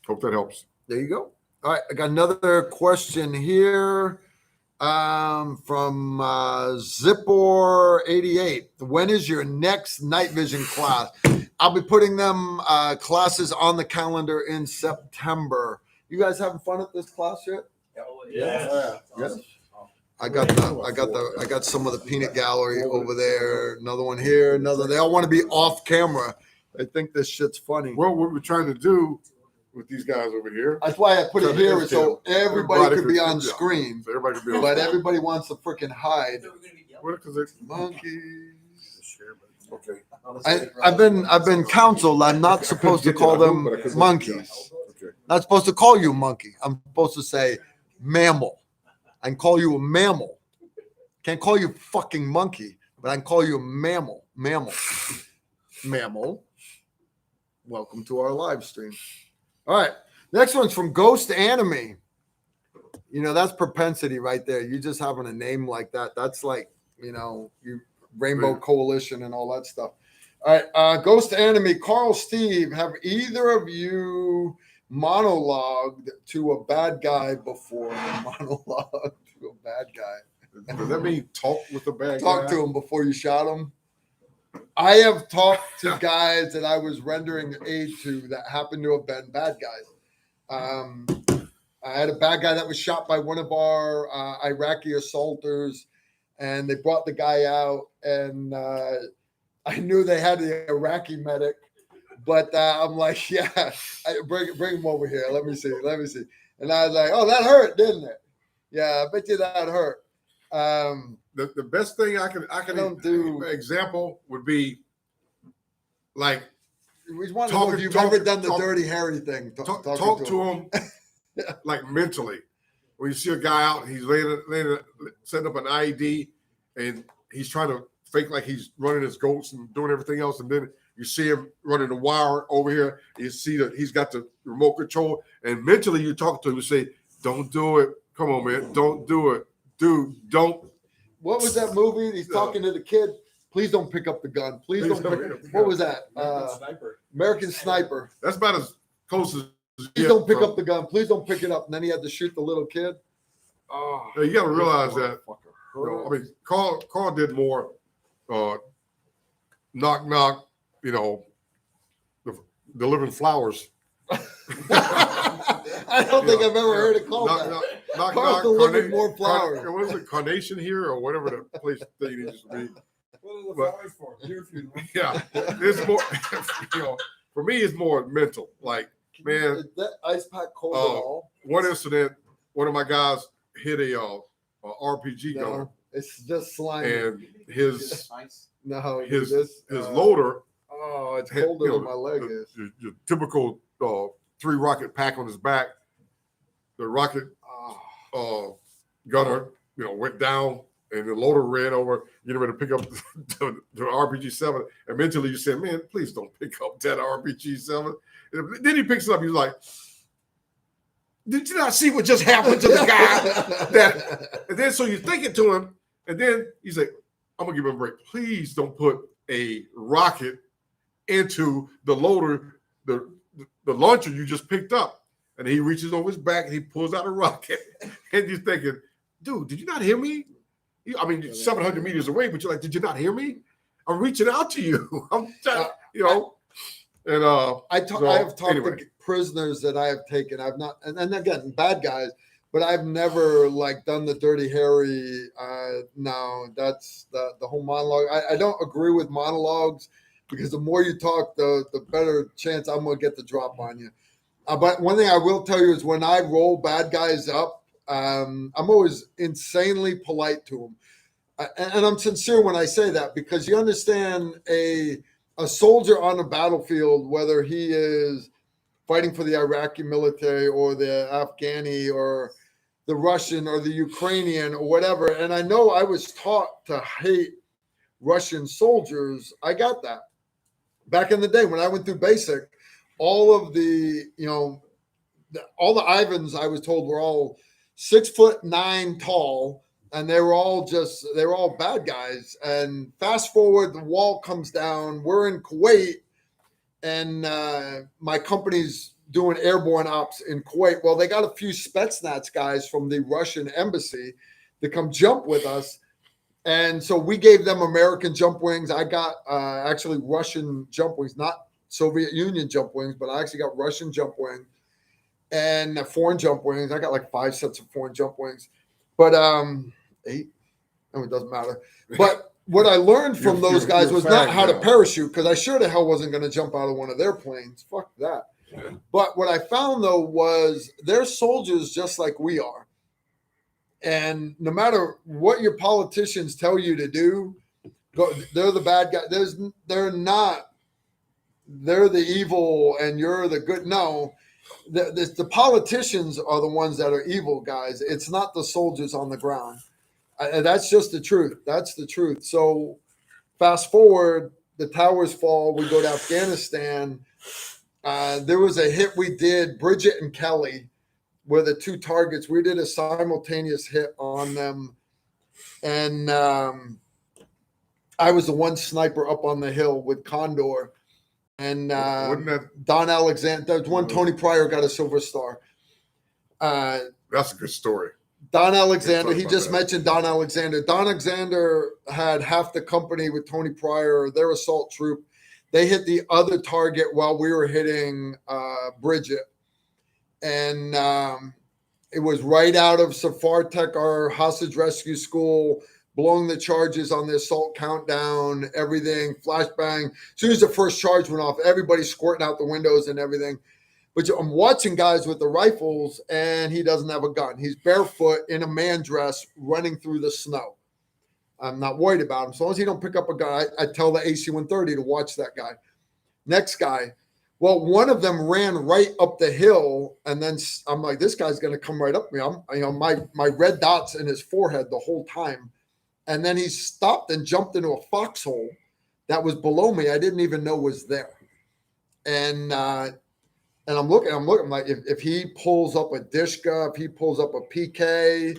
Hope that helps. There you go. All right, I got another question here from Zipper88. When is your next night vision class? I'll be putting them classes on the calendar in September. You guys having fun at this class yet? Yes. Yes. I got some of the peanut gallery over there. Another one here. They all want to be off camera. They think this shit's funny. Well, what we're trying to do with these guys over here. That's why I put it here so everybody could be on screen. So everybody could be on But screen. everybody wants to freaking hide. Well, 'cause it's Monkeys. okay. I've been counseled. I'm not supposed to call them monkeys. Okay. Not supposed to call you a monkey. I'm supposed to say mammal. I can call you a mammal. Can't call you fucking monkey, but I can call you a mammal. Mammal. Welcome to our live stream. All right. Next one's from Ghost Anime. You know, that's propensity right there. You just having a name like that. That's like, you Rainbow Coalition and all that stuff. All right. Ghost Anime, Carl, Steve, have either of you monologued to a bad guy before? Monologue to a bad guy. Does that mean talk with the bad guy? Talk to him before you shot him. I have talked to guys that I was rendering aid to that happened to have been bad guys. I had a bad guy that was shot by one of our Iraqi assaulters, and they brought the guy out, and I knew they had the Iraqi medic, but I'm like, yeah, bring him over here. Let me see. And I was like, oh, that hurt, didn't it? Yeah, I bet you that hurt. The best thing I can do example would be like we want to know if you've ever done the dirty Harry thing. Talk to him like mentally. When you see a guy out, he's setting up an IED, and he's trying to fake like he's running his goats and doing everything else, and then you see him running the wire over here. You see that he's got the remote control, and mentally you talk to him and say, "Don't do it. Come on, man. Don't do it, dude. Don't." What was that movie? He's talking to the kid. Please don't pick up the gun. Please don't pick up. What was that? American Sniper. That's about as close as. Please don't pick up the gun. Please don't pick it up. And then he had to shoot the little kid. Oh, you got to realize that. I mean, Carl did more knock knock. Delivering flowers. I don't think I've ever heard it called that. Carl delivered more flowers. What is it, Carnation here or whatever the place thing used to be? What are the flowers for? Your funeral. Yeah, it's more. For me, it's more mental. Like, man, Is that ice pack cold at all? One incident, one of my guys hit a RPG gun, No, it's just slimy. and his loader. Oh, it's colder than my leg is. Your typical 3 rocket pack on his back. The rocket gunner, went down, and the loader ran over, getting ready to pick up the RPG-7. And mentally, you said, "Man, please don't pick up that RPG-7." And then he picks it up. He's like, "Did you not see what just happened to the guy?" And then so you think it to him, and then he's like, "I'm gonna give him a break. Please don't put a rocket into the loader, the launcher you just picked up." And he reaches over his back and he pulls out a rocket. And you're thinking, "Dude, did you not hear me? I mean, you're 700 meters away, but you're like, did you not hear me? I'm reaching out to you. I'm trying, And I have talked to prisoners that I have taken. I've not, and again, bad guys, but I've never done the dirty Harry. No, that's the whole monologue. I don't agree with monologues because the more you talk, the better chance I'm going to get the drop on you. But one thing I will tell you is when I roll bad guys up, I'm always insanely polite to them. And I'm sincere when I say that because you understand a soldier on a battlefield, whether he is fighting for the Iraqi military or the Afghani or the Russian or the Ukrainian or whatever. And I know I was taught to hate Russian soldiers. I got that. Back in the day when I went through basic, all of the, all the Ivans I was told were all 6'9" tall, and they were all bad guys. And fast forward, the wall comes down. We're in Kuwait, and my company's doing airborne ops in Kuwait. Well, they got a few Spetsnaz guys from the Russian embassy to come jump with us. And so we gave them American jump wings. I got actually Russian jump wings, not Soviet Union jump wings, but I actually got Russian jump wings and foreign jump wings. I got like 5 sets of foreign jump wings, but 8. No, it doesn't matter. But what I learned from those guys was not how to parachute, because I sure the hell wasn't going to jump out of one of their planes. Fuck that. Yeah. But what I found, though, was they're soldiers just like we are. And no matter what your politicians tell you to do, they're the bad guy. They're not. They're the evil and you're the good. No, the politicians are the ones that are evil guys. It's not the soldiers on the ground. That's just the truth. That's the truth. So fast forward, the towers fall. We go to Afghanistan. There was a hit we did. Bridget and Kelly were the 2 targets. We did a simultaneous hit on them. And I was the one sniper up on the hill with Condor. And Don Alexander, there's one Tony Pryor got a Silver Star. That's a good story. Don Alexander, he just mentioned Don Alexander. Don Alexander had half the company with Tony Pryor, their assault troop. They hit the other target while we were hitting Bridget. And it was right out of Safartek, our hostage rescue school, blowing the charges on the assault countdown, everything, flashbang. As soon as the first charge went off, everybody squirting out the windows and everything. But I'm watching guys with the rifles, and he doesn't have a gun. He's barefoot in a man dress running through the snow. I'm not worried about him. As long as he don't pick up a gun, I tell the AC-130 to watch that guy. Next guy. Well, one of them ran right up the hill, and then I'm like, this guy's going to come right up me. My red dots in his forehead the whole time. And then he stopped and jumped into a foxhole that was below me. I didn't even know was there. And I'm looking, I'm like, if he pulls up a Dishka, if he pulls up a PK,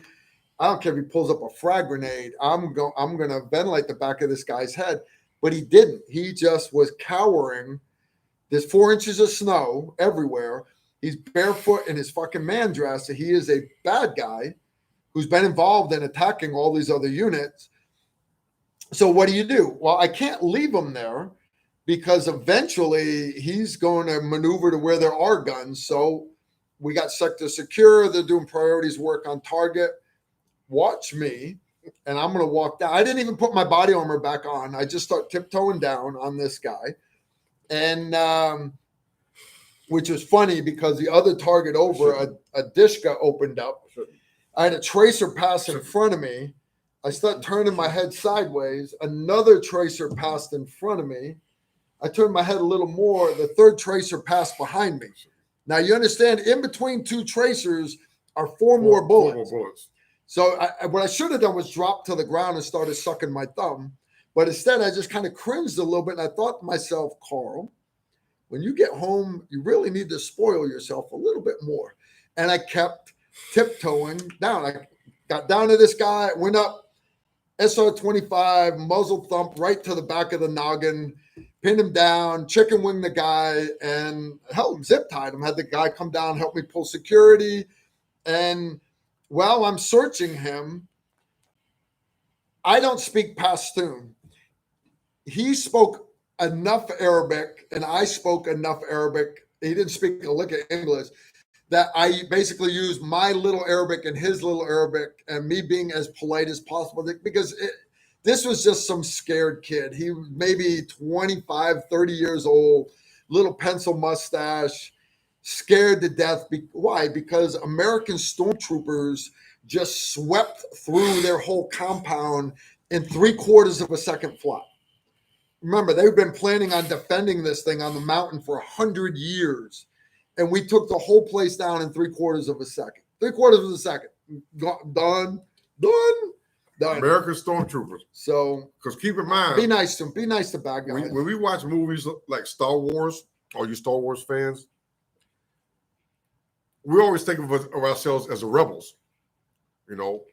I don't care if he pulls up a frag grenade, I'm going to ventilate the back of this guy's head. But he didn't. He just was cowering. There's 4 inches of snow everywhere. He's barefoot in his fucking man dress. So he is a bad guy who's been involved in attacking all these other units. So what do? Well, I can't leave him there because eventually he's going to maneuver to where there are guns. So we got sector secure. They're doing priorities work on target. Watch me. And I'm going to walk down. I didn't even put my body armor back on. I just start tiptoeing down on this guy. And which was funny because the other target over, a Dishka opened up. I had a tracer pass in front of me. I start turning my head sideways. Another tracer passed in front of me. I turned my head a little more. The third tracer passed behind me. Now, you understand, in between 2 tracers are 4 more bullets. 4 more bullets. So what I should have done was drop to the ground and started sucking my thumb. But instead, I just kind of cringed a little bit. And I thought to myself, Carl, when you get home, you really need to spoil yourself a little bit more. And I kept tiptoeing down. I got down to this guy, went up, SR-25, muzzle thump right to the back of the noggin, pinned him down, chicken winged the guy, and zip tied him. Had the guy come down, help me pull security. And while I'm searching him, I don't speak Pashtun. He spoke enough Arabic, and I spoke enough Arabic. He didn't speak a lick of English. That I basically used my little Arabic and his little Arabic, and me being as polite as possible, because this was just some scared kid. He was maybe 25, 30 years old, little pencil mustache, scared to death. Why? Because American stormtroopers just swept through their whole compound in 3/4 of a second flat. Remember, they've been planning on defending this thing on the mountain for 100 years. And we took the whole place down in 3/4 of a second. 3/4 of a second. Done. American stormtroopers. So, because keep in mind, be nice to them. Be nice to bad guys. When we watch movies like Star Wars, all you Star Wars fans, we always think of ourselves as the rebels. You know,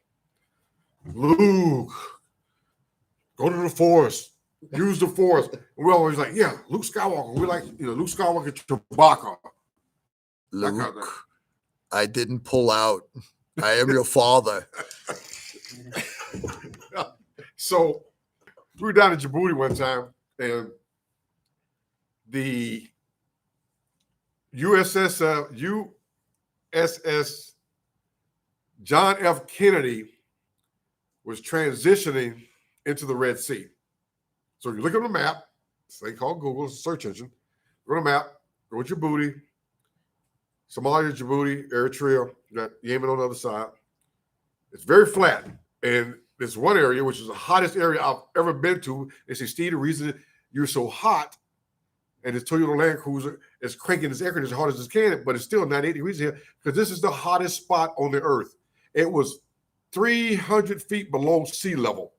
Luke, go to the Force. use the Force. And we're always like, yeah, Luke Skywalker. We're like, Luke Skywalker, Chewbacca. That kind of thing. Luke, I didn't pull out. I am your father. So we were down in Djibouti one time, and the USS John F. Kennedy was transitioning into the Red Sea. So you look at the map, this thing called Google, it's a search engine. Go to the map, go to Djibouti, Somalia, Djibouti, Eritrea, you got Yemen on the other side. It's very flat. And this one area, which is the hottest area I've ever been to, they say, Steve, the reason you're so hot, and this Toyota Land Cruiser is cranking this air conditioner as hard as it can, but it's still 98 degrees here, because this is the hottest spot on the earth. It was 300 feet below sea level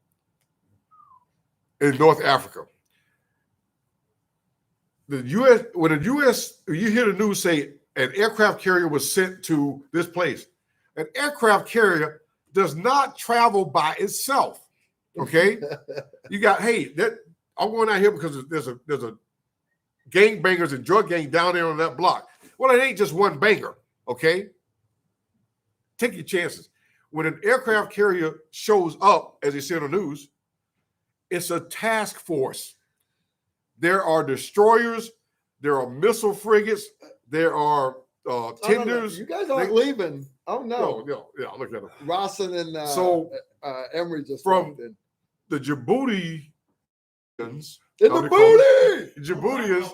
in North Africa. The U.S., you hear the news say an aircraft carrier was sent to this place. An aircraft carrier does not travel by itself. Okay, you got I'm going out here because there's a gangbangers and drug gang down there on that block. Well, it ain't just one banger. Okay, take your chances. When an aircraft carrier shows up, as they say on the news, it's a task force. There are destroyers, there are missile frigates, there are tenders. You guys aren't leaving. Oh no. No, yeah, look at them. Rawson and Emery just from walked in. The Djiboutians, Djiboutians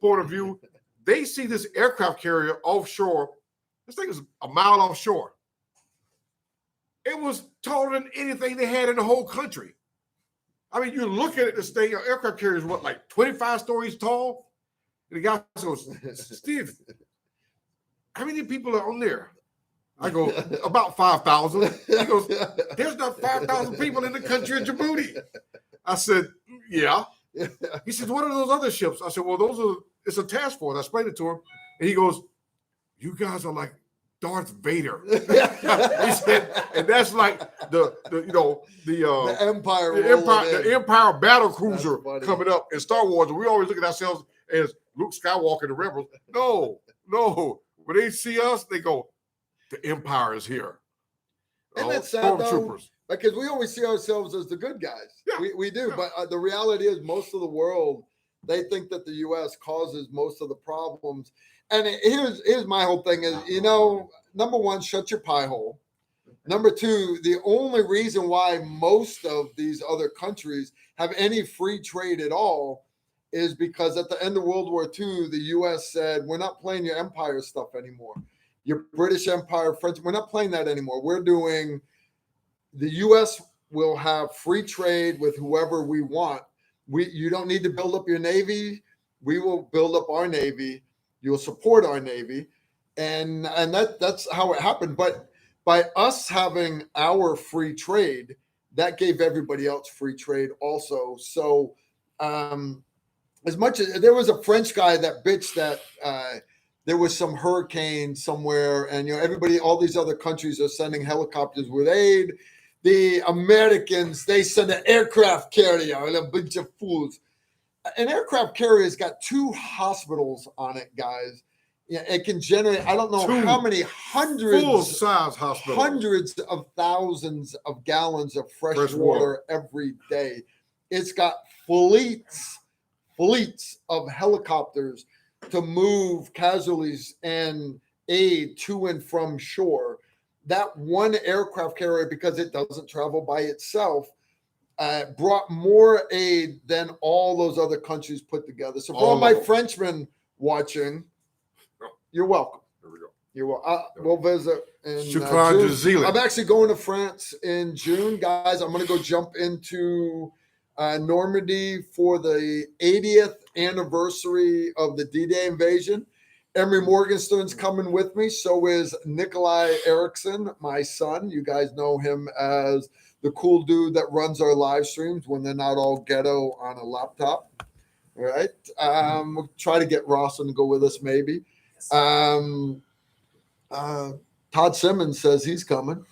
point of view, they see this aircraft carrier offshore. This thing is a mile offshore. It was taller than anything they had in the whole country. I mean, you look at it, this thing, aircraft carrier is what, like 25 stories tall? And the guy goes, Steve, how many people are on there? I go, about 5,000. He goes, there's not 5,000 people in the country of Djibouti. I said, yeah. He says, what are those other ships? I said, well, it's a task force. I explained it to him. And he goes, you guys are like Darth Vader. He said, and that's like the Empire battle cruiser coming up in Star Wars. And we always look at ourselves as Luke Skywalker, the rebels. No. When they see us, they go, the Empire is here. Isn't that sad, though? Stormtroopers. Because we always see ourselves as the good guys. Yeah. We do. Yeah. But the reality is most of the world, they think that the U.S. causes most of the problems. And here's my whole thing is, number one, shut your pie hole. Number two, the only reason why most of these other countries have any free trade at all is because at the end of World War II, the U.S. said, we're not playing your empire stuff anymore. Your British Empire, French, we're not playing that anymore. The U.S. will have free trade with whoever we want. You don't need to build up your Navy. We will build up our Navy. You'll support our Navy. And that's how it happened. But by us having our free trade, that gave everybody else free trade also. So as much as there was a French guy that bitched that there was some hurricane somewhere and, all these other countries are sending helicopters with aid. The Americans, they send an aircraft carrier and a bunch of fools. An aircraft carrier has got 2 hospitals on it, guys. Yeah, it can generate, I don't know how many hundreds of thousands of gallons of fresh water every day. It's got fleets of helicopters to move casualties and aid to and from shore. That one aircraft carrier, because it doesn't travel by itself, brought more aid than all those other countries put together. So for all my Frenchmen watching, you're welcome. There we go. You're welcome. We'll visit in June. I'm actually going to France in June, guys. I'm going to go jump into Normandy for the 80th anniversary of the D-Day invasion. Emery Morgenstern's coming with me. So is Nikolai Erickson, my son. You guys know him as the cool dude that runs our live streams when they're not all ghetto on a laptop. All right. We'll try to get Rawson to go with us maybe. Todd Simmons says he's coming.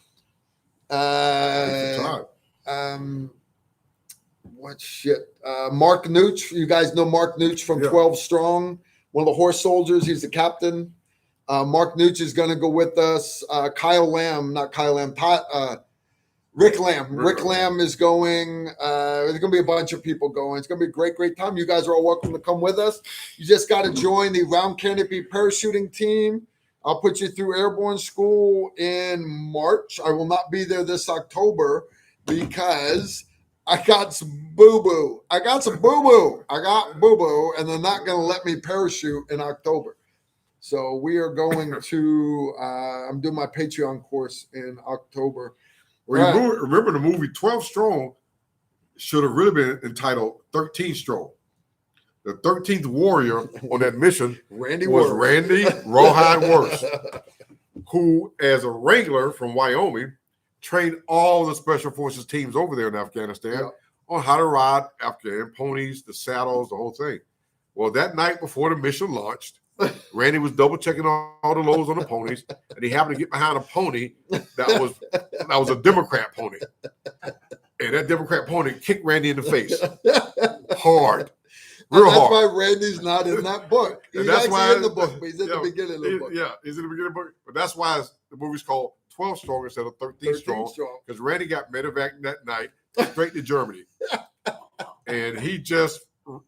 what shit? Mark Nooch. You guys know Mark Nooch from Yeah. 12 Strong, one of the horse soldiers. He's the captain. Mark Nooch is going to go with us. Kyle Lamb, not Kyle Lamb, Rick Lamb. Rick Lamb is going. There's going to be a bunch of people going. It's going to be a great, great time. You guys are all welcome to come with us. You just got to join the Round Canopy parachuting team. I'll put you through airborne school in March. I will not be there this October because I got some boo-boo. I got boo-boo, and they're not going to let me parachute in October. So we are going to, I'm doing my Patreon course in October. Well, remember the movie 12 Strong should have really been entitled 13 Strong. The 13th warrior on that mission Randy was Worth. Randy Rawhide Worth, who, as a Wrangler from Wyoming, trained all the special forces teams over there in Afghanistan on how to ride Afghan ponies, the saddles, the whole thing. Well, that night before the mission launched, Randy was double checking all the loads on the ponies, and he happened to get behind a pony that was a Democrat pony, and that Democrat pony kicked Randy in the face hard. Real that's hard. why Randy's not in that book. He's that's actually why in the book, but he's at the beginning of the book. Yeah, he's in the beginning of the book. But that's why the movie's called 12 Strong instead of 13 Strong. Because Randy got medevac that night straight to Germany. And he just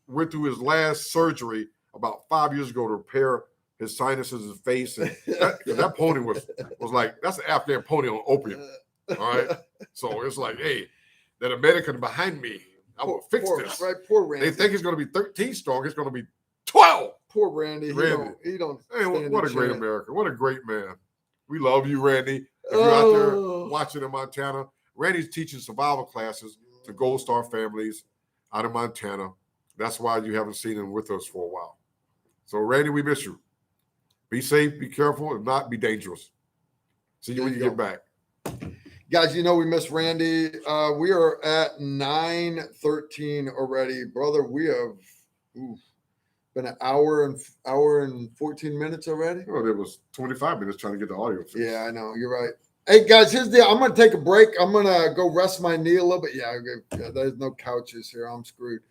went through his last surgery about 5 years ago to repair his sinuses, his face. And that pony was like, that's an Afghan pony on opium. All right. So it's like, hey, that American behind me, I will fix this. Right, poor Randy. They think it's going to be 13 strong. It's going to be 12. Poor Randy. He don't Hey, what a great chance. American. What a great man. We love you, Randy. If you're out there watching in Montana, Randy's teaching survival classes to Gold Star families out of Montana. That's why you haven't seen him with us for a while. So, Randy, we miss you. Be safe, be careful, and not be dangerous. See you when you get back. Guys, you know we miss Randy. We are at 9:13 already, brother. We have been an hour and 14 minutes already. Oh, there was 25 minutes trying to get the audio fixed. Yeah, I know. You're right. Hey, guys, here's the deal. I'm going to take a break. I'm going to go rest my knee a little bit. Yeah, there's no couches here. I'm screwed.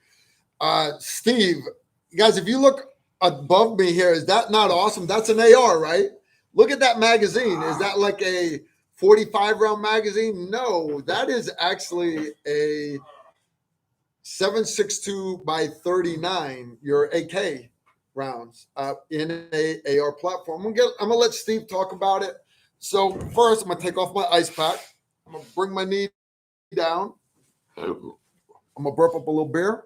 Steve, guys, if you look above me here, is that not awesome? That's an AR, right? Look at that magazine. Is that like a 45 round magazine? No, that is actually a 7.62 by 39, your AK rounds in a AR platform. I'm gonna let Steve talk about it. So first, I'm gonna take off my ice pack. I'm gonna bring my knee down. I'm gonna burp up a little beer,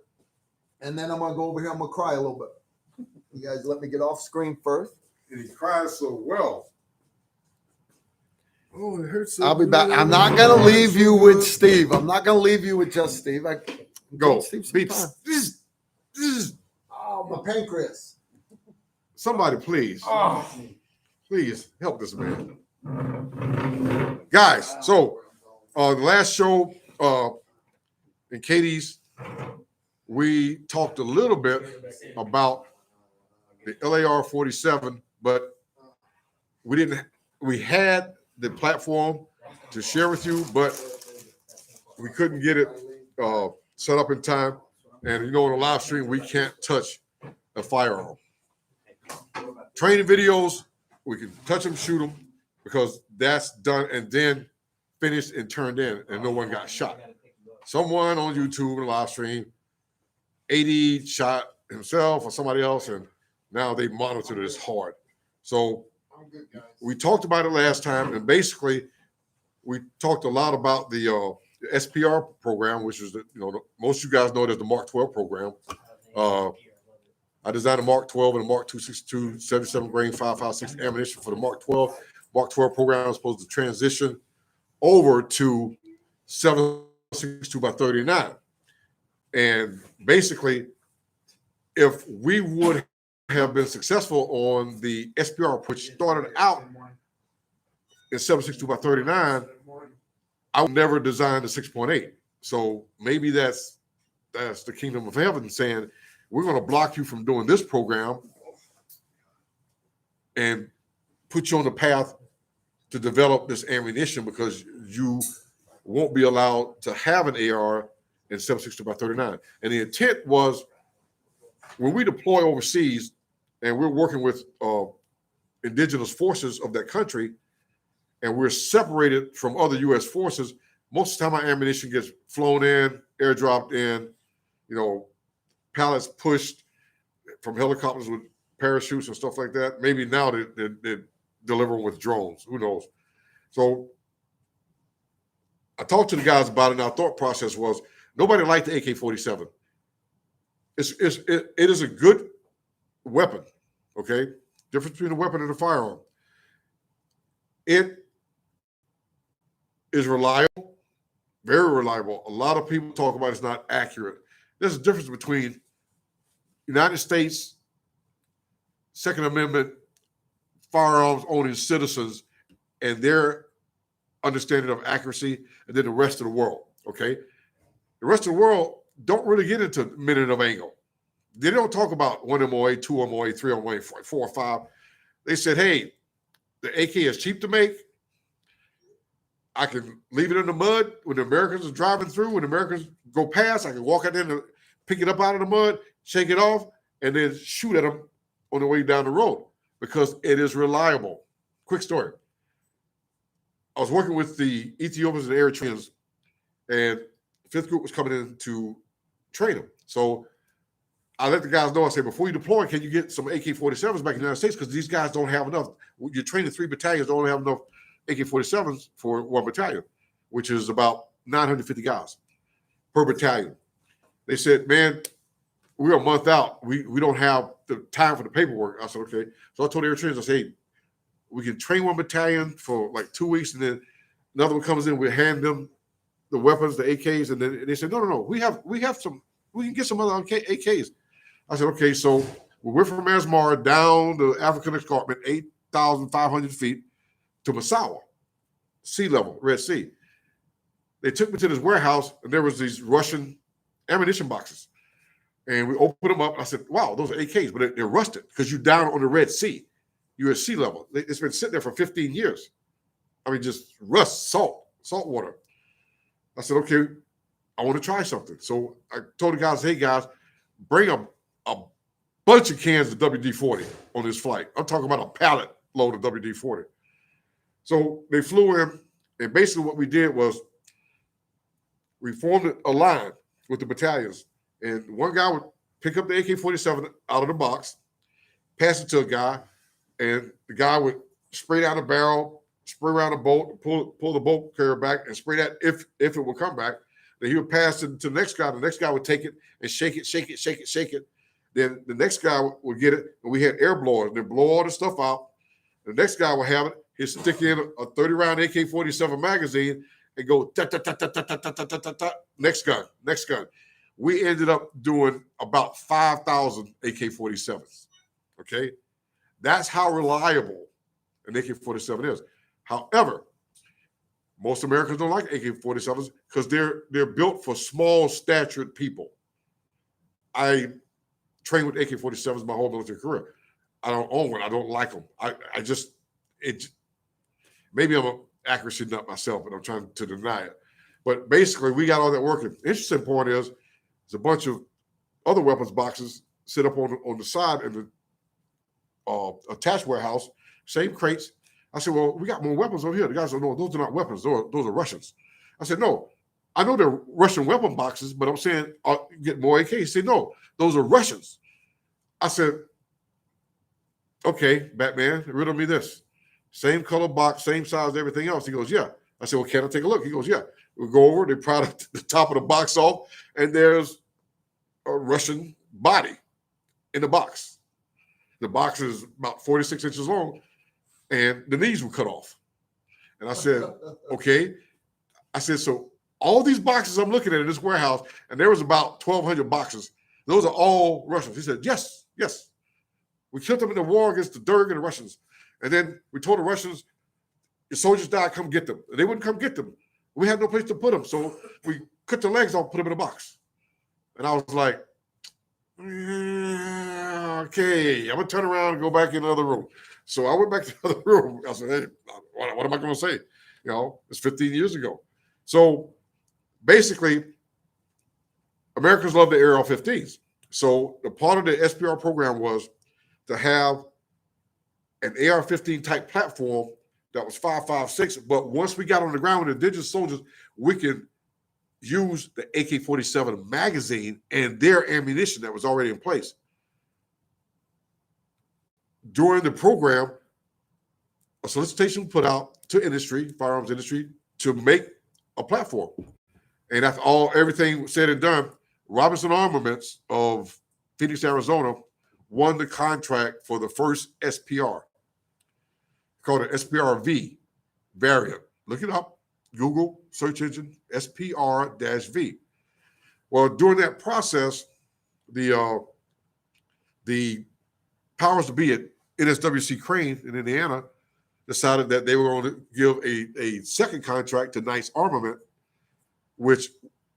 and then I'm gonna go over here. I'm gonna cry a little bit. You guys, let me get off screen first. And he cries so well. Oh, it hurts. I'll be back. I'm not gonna leave you with Steve. I'm not gonna leave you with just Steve. Go. Steve, Beeps. oh, my pancreas. Somebody, please. Please help this man. Guys, so the last show in Katie's, we talked a little bit about the LAR 47, but we had the platform to share with you, but we couldn't get it set up in time. And in the live stream, we can't touch a firearm. Training videos, we can touch them, shoot them, because that's done and then finished and turned in, and no one got shot. Someone on YouTube in a live stream, 80 shot himself or somebody else, and now they monitored this hard. So we talked about it last time, and basically we talked a lot about the SPR program, which is most of you guys know it as the Mark 12 program. I designed a Mark 12 and a Mark 262 77 grain 5.56 ammunition for the Mark 12. Mark 12 program is supposed to transition over to 7.62 by 39. And basically, if we would have been successful on the SPR, which started out in 7.62 by 39, I would never design the 6.8. So maybe that's the kingdom of heaven saying, we're going to block you from doing this program and put you on the path to develop this ammunition, because you won't be allowed to have an AR and 7.62 by 39. And the intent was when we deploy overseas and we're working with indigenous forces of that country and we're separated from other U.S. forces, most of the time our ammunition gets flown in, airdropped in, pallets pushed from helicopters with parachutes and stuff like that. Maybe now they're delivering with drones. Who knows? So I talked to the guys about it, and our thought process was nobody liked the AK-47. It is a good weapon, okay? Difference between a weapon and a firearm. It is reliable, very reliable. A lot of people talk about it's not accurate. There's a difference between United States Second Amendment firearms owning citizens and their understanding of accuracy, and then the rest of the world, okay? The rest of the world don't really get into minute of angle. They don't talk about 1 MOA, 2 MOA, 3 MOA, 4 or 5. They said, hey, the AK is cheap to make. I can leave it in the mud when the Americans are driving through. When the Americans go past, I can walk out there and pick it up out of the mud, shake it off, and then shoot at them on the way down the road because it is reliable. Quick story. I was working with the Ethiopians and Eritreans, and the 5th group was coming in to train them. So I let the guys know, I said, before you deploy, can you get some AK-47s back in the United States? Because these guys don't have enough. You're training 3 battalions, don't have enough AK-47s for 1 battalion, which is about 950 guys per battalion. They said, man, we're a month out. We don't have the time for the paperwork. I said, okay. So I told the Eritreans, I said, hey, we can train 1 battalion for like 2 weeks, and then another one comes in, we hand them the weapons, the AKs, and then they said, no, we have some, we can get some other AKs. I said, okay, so we went from Asmara down the African escarpment, 8,500 feet to Massawa, sea level, Red Sea. They took me to this warehouse, and there was these Russian ammunition boxes. And we opened them up, and I said, wow, those are AKs, but they're rusted because you're down on the Red Sea. You're at sea level. It's been sitting there for 15 years. I mean, just rust, salt water. I said, okay, I want to try something. So I told the guys, hey, guys, bring a bunch of cans of WD-40 on this flight. I'm talking about a pallet load of WD-40. So they flew in, and basically what we did was we formed a line with the battalions, and one guy would pick up the AK-47 out of the box, pass it to a guy, and the guy would spray down the barrel, spray around the bolt, pull the bolt carrier back, and spray that if it would come back. Then he would pass it to the next guy. The next guy would take it and shake it. Then the next guy would get it, and we had air blowers. They blow all the stuff out. The next guy would have it. He'd stick in a 30-round AK-47 magazine and go ta-ta-ta-ta-ta-ta-ta-ta-ta. Next gun. We ended up doing about 5,000 AK-47s. Okay? That's how reliable an AK-47 is. However, most Americans don't like AK-47s because they're built for small statured people. I trained with AK-47s my whole military career. I don't own one. I don't like them. Maybe I'm an accuracy nut myself, but I'm trying to deny it. But basically, we got all that working. Interesting point is, there's a bunch of other weapons boxes set up on the side in the attached warehouse, same crates. I said, well, we got more weapons over here. The guys said, no, those are not weapons. Those are Russians. I said, no, I know they're Russian weapon boxes, but I'm saying get more AK. He said, no, those are Russians. I said, okay, Batman, riddle me this. Same color box, same size, everything else. He goes, yeah. I said, well, can I take a look? He goes, yeah. We go over, they pry the top of the box off, and there's a Russian body in the box. The box is about 46 inches long, and the knees were cut off. And I said, okay. I said, so all these boxes I'm looking at in this warehouse, and there was about 1,200 boxes. Those are all Russians. He said, yes. We killed them in the war against the Derg and the Russians. And then we told the Russians, your soldiers died, come get them. And they wouldn't come get them. We had no place to put them. So we cut their legs off, put them in a box. And I was like, okay, I'm going to turn around and go back in another room. So I went back to the other room. I said, hey, what am I going to say? It's 15 years ago. So basically, Americans love the AR-15s. So the part of the SPR program was to have an AR-15 type platform that was 5.56. But once we got on the ground with the indigenous soldiers, we can use the AK-47 magazine and their ammunition that was already in place. During the program, a solicitation was put out to industry, firearms industry, to make a platform. And after everything said and done, Robinson Armaments of Phoenix, Arizona, won the contract for the first SPR, called an SPR-V variant. Look it up, Google, search engine, SPR-V. Well, during that process, the powers to be at NSWC Crane in Indiana decided that they were going to give a second contract to Nice Armament, which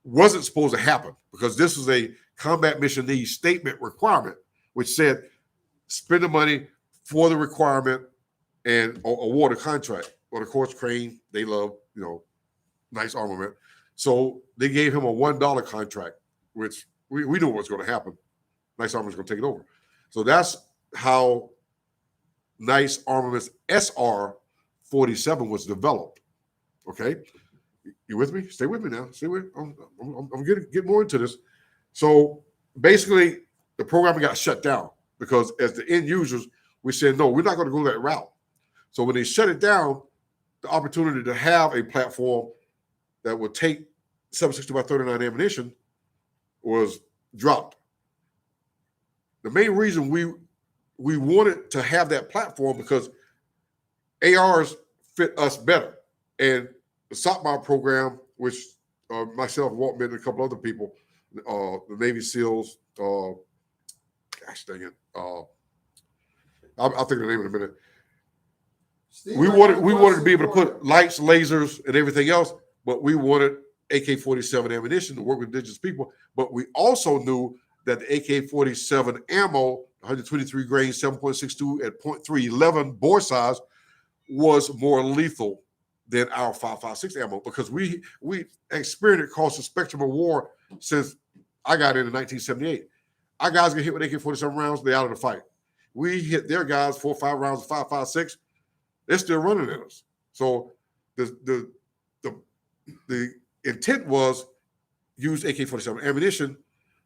wasn't supposed to happen because this was a combat mission needs statement requirement, which said spend the money for the requirement and award a contract. Well, of course, Crane, they love, Nice Armament. So they gave him a $1 contract, which we knew what was going to happen. Nice Armament was going to take it over. So that's how Nice Armaments SR-47 was developed. Okay? You with me? Stay with me now. Stay with me. I'm getting more into this. So basically, the program got shut down because as the end users, we said, no, we're not going to go that route. So when they shut it down, the opportunity to have a platform that would take 7.62 by 39 ammunition was dropped. The main reason we wanted to have that platform because ARs fit us better. And the SOCMOD program, which myself, Waltman, and a couple other people, the Navy SEALs, gosh dang it, I'll think of the name in a minute. Steve, We wanted to be able to put lights, lasers, and everything else, but we wanted AK-47 ammunition to work with indigenous people. But we also knew that the AK-47 ammo, 123 grain, 7.62 at .311 bore size, was more lethal than our 5.56 ammo because we experienced it across the spectrum of war since I got in 1978. Our guys get hit with AK-47 rounds, they're out of the fight. We hit their guys 4 or 5 rounds of 5.56, they're still running at us. So the intent was use AK-47 ammunition.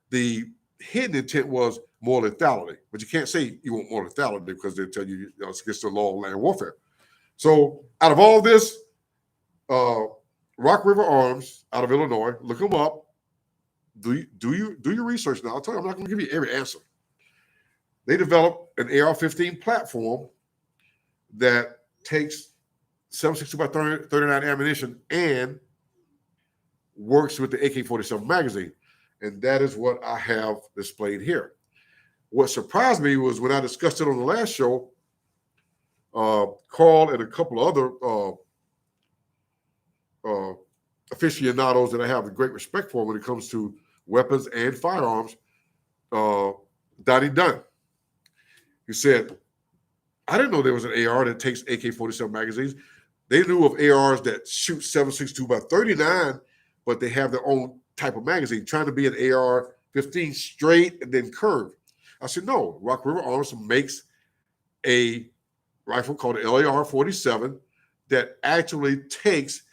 The hidden intent was more lethality, but you can't say you want more lethality because they tell you, it's against the law of land warfare. So out of all this, Rock River Arms out of Illinois, look them up. Do your research now. I'll tell you, I'm not going to give you every answer. They developed an AR-15 platform that takes 7.62 by 39 ammunition and works with the AK-47 magazine. And that is what I have displayed here. What surprised me was when I discussed it on the last show, Carl and a couple of other aficionados that I have a great respect for when it comes to weapons and firearms, Donnie Dunn. He said, I didn't know there was an AR that takes AK-47 magazines. They knew of ARs that shoot 7.62 by 39, but they have their own type of magazine, trying to be an AR-15 straight and then curved. I said, no, Rock River Arms makes a rifle called the LAR-47 that actually takes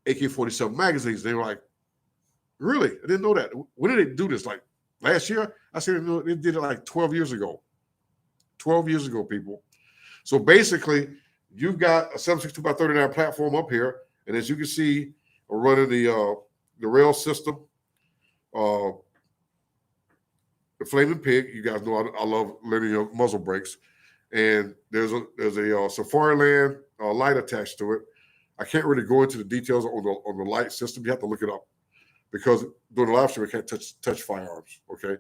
AK-47 magazines. They were like, really? I didn't know that. When did they do this? Like last year? I said, no, they did it like 12 years ago. 12 years ago, people. So basically, you've got a 7.62 by 39 platform up here. And as you can see, we're running the rail system, the Flaming Pig. You guys know I love linear muzzle brakes. And there's a Safariland light attached to it. I can't really go into the details on the light system. You have to look it up because during the live stream, I can't touch firearms. Okay,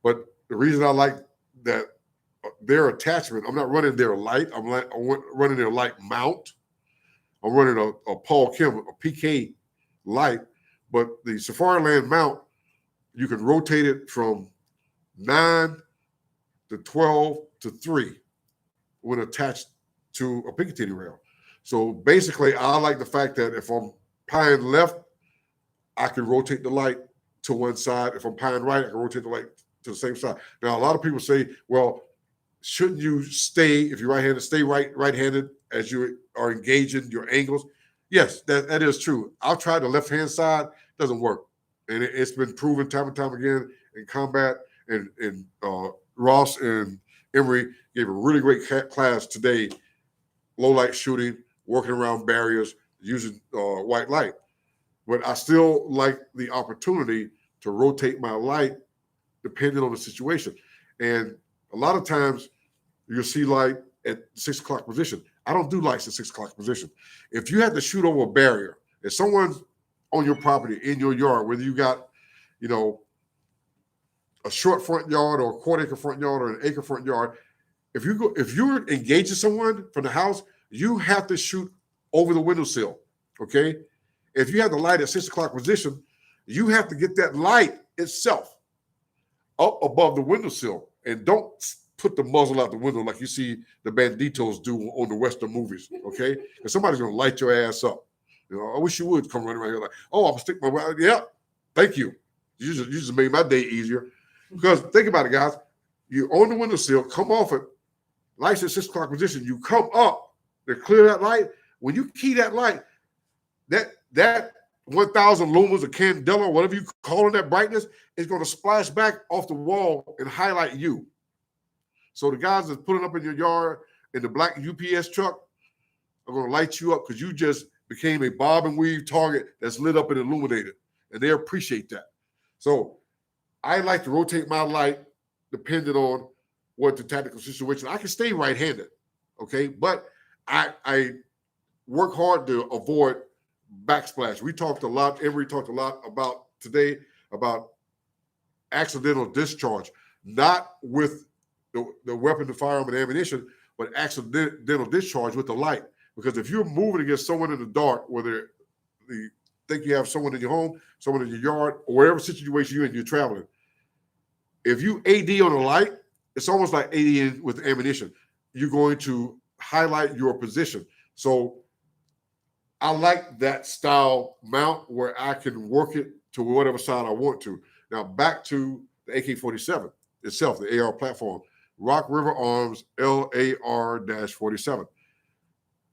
but the reason I like that their attachment, I'm not running their light. I'm running their light mount. I'm running a Paul Kim, a PK light, but the Safariland mount, you can rotate it from 9 to 12 to 3 when attached to a Picatinny rail. So basically, I like the fact that if I'm pieing left, I can rotate the light to one side. If I'm panning right, I can rotate the light to the same side. Now, a lot of people say, well, shouldn't you stay, if you're right-handed, stay right-handed as you are engaging your angles? Yes, that is true. I've tried the left-hand side, doesn't work. And it's been proven time and time again in combat. And Ross and Emery gave a really great class today, low light shooting, working around barriers, using white light. But I still like the opportunity to rotate my light depending on the situation. And a lot of times you'll see light at 6 o'clock position. I don't do lights at 6 o'clock position. If you have to shoot over a barrier, if someone's on your property, in your yard, whether you got, you know, a short front yard or a quarter-acre front yard or an acre front yard, if you're engaging someone from the house, you have to shoot over the windowsill, okay? If you have the light at 6 o'clock position, you have to get that light itself up above the windowsill, and don't put the muzzle out the window like you see the banditos do on the Western movies, okay? Because somebody's gonna light your ass up. You know, I wish you would come running around here like, oh, I'm gonna stick my, yeah, thank you. You just made my day easier. Because think about it, guys. You're on the windowsill, come off it, lights at 6 o'clock position, you come up to clear that light. When you key that light, that 1,000 lumens or candela, whatever you call that brightness, is going to splash back off the wall and highlight you. So the guys that's putting up in your yard in the black UPS truck are going to light you up because you just became a bob and weave target that's lit up and illuminated, and they appreciate that. So I like to rotate my light depending on what the tactical situation. I can stay right-handed, okay? But I work hard to avoid backsplash. We talked a lot, Emory talked a lot about today about accidental discharge, not with the weapon, the firearm, and ammunition, but accidental discharge with the light. Because if you're moving against someone in the dark, whether you think you have someone in your home, someone in your yard, or whatever situation you're in, you're traveling, if you AD on a light, it's almost like AD with ammunition. You're going to highlight your position. So I like that style mount where I can work it to whatever side I want to. Now back to the AK-47 itself, the AR platform. Rock River Arms LAR-47.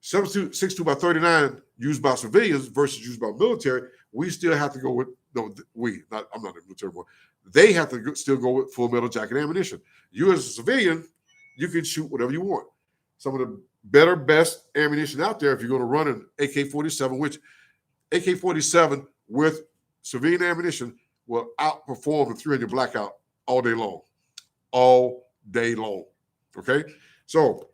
7.62 by 39 used by civilians versus used by military. We still have to go with, no, I'm not a military one. They have to still go with full metal jacket ammunition. You as a civilian, you can shoot whatever you want. Some of the best ammunition out there, if you're going to run an AK-47, which AK-47 with civilian ammunition will outperform the 300 blackout all day long. All day long, okay? So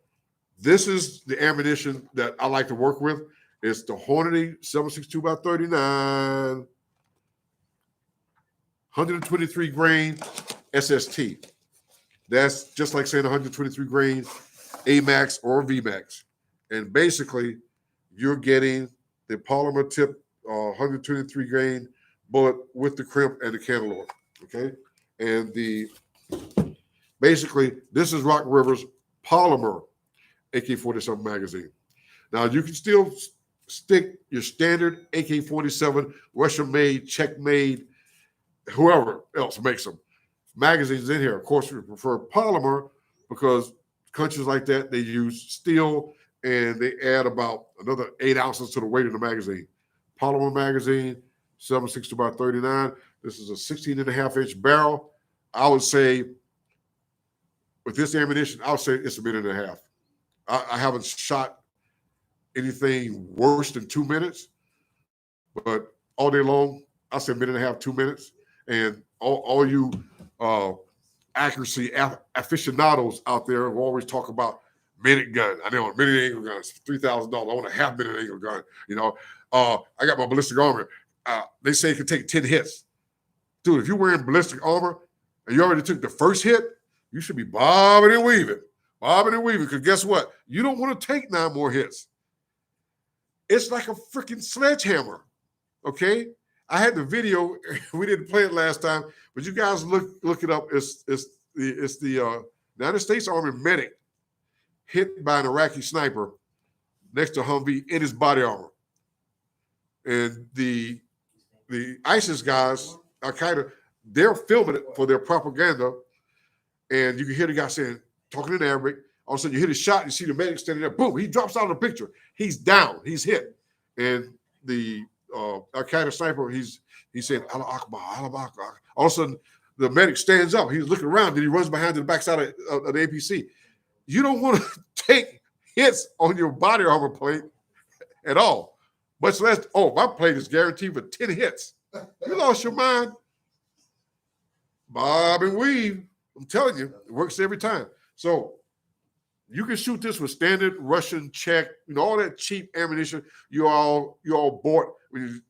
this is the ammunition that I like to work with. It's the Hornady 7.62 by 39, 123 grain SST. That's just like saying 123 grain AMAX or VMAX. And basically, you're getting the polymer tip 123 grain bullet with the crimp and the cantilever, okay? And basically, this is Rock River's polymer AK-47 magazine. Now, you can still stick your standard AK-47, Russian-made, Czech-made, whoever else makes them, magazines in here. Of course, we prefer polymer because countries like that, they use steel and they add about another 8 ounces to the weight of the magazine. Polymer magazine, 7.62 by 39. This is a 16.5-inch barrel. I would say, with this ammunition, I would say it's a minute and a half. I haven't shot anything worse than 2 minutes, but all day long, I say a minute and a half, 2 minutes. And all you accuracy aficionados out there who always talk about minute gun. I know a minute angle gun is $3,000. I want a half minute angle gun. You know, I got my ballistic armor. They say it can take 10 hits. Dude, if you're wearing ballistic armor and you already took the first hit, you should be bobbing and weaving. Bobbing and weaving, because guess what? You don't want to take 9 more hits. It's like a freaking sledgehammer, okay? I had the video. We didn't play it last time, but you guys look it up. It's the United States Army medic hit by an Iraqi sniper next to Humvee in his body armor. And the ISIS guys, Al-Qaeda, they're filming it for their propaganda, and you can hear the guy saying, talking in Arabic. All of a sudden, you hit a shot, you see the medic standing there, boom, he drops out of the picture. He's down, he's hit. And the Al-Qaeda sniper, he said, Allah Akbar, Allah Akbar. All of a sudden, the medic stands up, he's looking around, then he runs behind to the backside of the APC. You don't want to take hits on your body armor plate at all. Much less, my plate is guaranteed for 10 hits. You lost your mind. Bob and weave. I'm telling you, it works every time. So you can shoot this with standard Russian, Czech, all that cheap ammunition you all bought when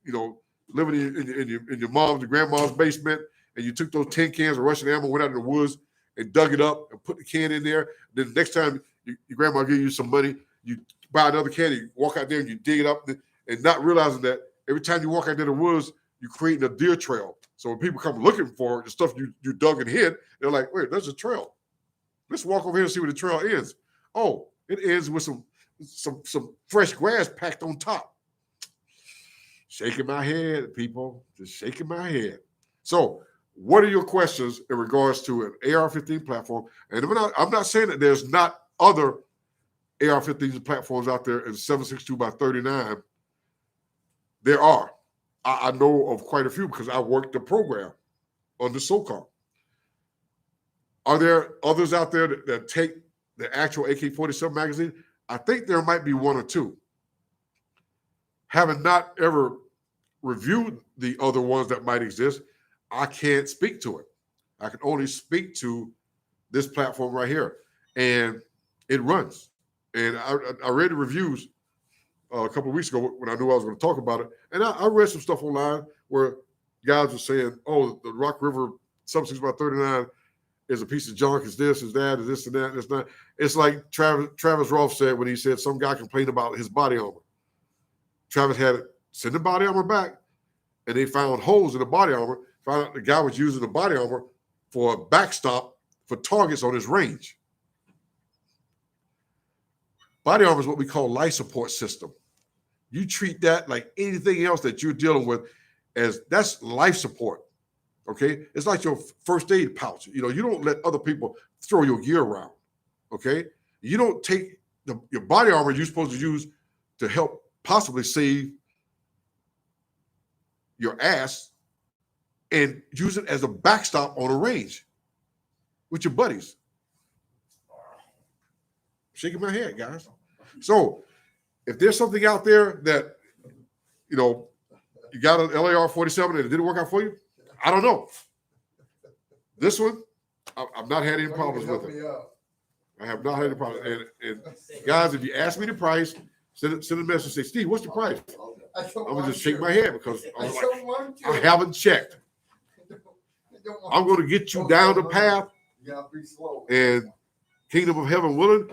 living in your mom's and grandma's basement, and you took those 10 cans of Russian ammo, went out in the woods and dug it up and put the can in there. Then the next time your grandma give you some money, you buy another can, you walk out there and you dig it up, and not realizing that every time you walk out there in the woods, you're creating a deer trail. So when people come looking for the stuff you dug and hid, they're like, wait, there's a trail. Let's walk over here and see where the trail ends. Oh, it ends with some fresh grass packed on top. Shaking my head, people, just shaking my head. So what are your questions in regards to an AR-15 platform? And I'm not saying that there's not other AR-15 platforms out there in 7.62 by 39. There are. I know of quite a few because I worked the program on the SOCOM. Are there others out there that take the actual AK-47 magazine? I think there might be one or two. Having not ever reviewed the other ones that might exist, I can't speak to it. I can only speak to this platform right here. And it runs. And I read the reviews a couple of weeks ago when I knew I was going to talk about it. And I read some stuff online where guys were saying, the Rock River 7.62 by 39 is a piece of junk, is this, is that, is this and that, it's not. It's like Travis Rolfe said when he said some guy complained about his body armor. Travis had it, send the body armor back, and they found holes in the body armor, found out the guy was using the body armor for a backstop for targets on his range. Body armor is what we call life support system. You treat that like anything else that you're dealing with as that's life support. Okay, it's like your first aid pouch. You don't let other people throw your gear around. Okay, you don't take your body armor you're supposed to use to help possibly save your ass and use it as a backstop on a range with your buddies. Shaking my head, guys. So if there's something out there that you got an LAR-47 and it didn't work out for you, I don't know. This one, I've not had any problems with it. I have not had any problems. And guys, if you ask me the price, send a message, say, Steve, what's the price? I'm gonna just shake my head because I haven't checked. I'm gonna get you down the path, and Kingdom of Heaven willing,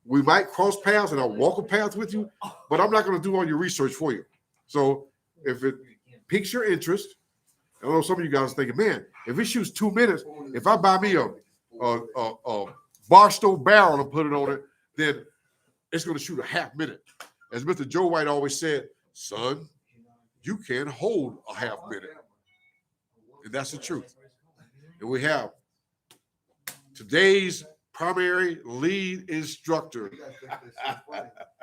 we might cross paths and I'll walk a path with you, but I'm not gonna do all your research for you. So if it piques your interest, I know some of you guys are thinking, man, if it shoots 2 minutes, if I buy me a Barstow barrel and put it on it, then it's going to shoot a half minute. As Mr. Joe White always said, son, you can hold a half minute. And that's the truth. And we have today's primary lead instructor,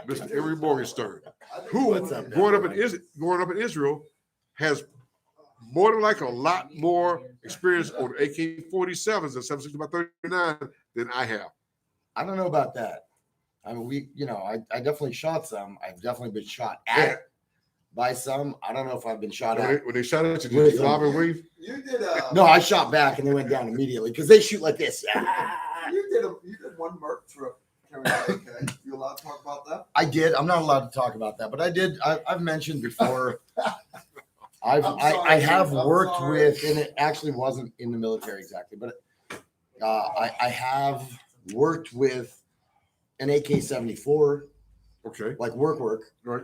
Mr. Emory Morgenstern, who growing up in Israel has more than like a lot more experience on AK-47s and 7.62 by 39 than I have. I don't know about that. I mean, I definitely shot some. I've definitely been shot at by some. I don't know if I've been shot at. When they shot at you, did you lob and weave? You did No, I shot back and they went down immediately because they shoot like this. You did one Merc trip. Okay. You allowed to talk about that? I did. I'm not allowed to talk about that, but I did. I've mentioned before. I have worked with, and it actually wasn't in the military exactly, but I have worked with an AK-74. Okay. Like work. Right.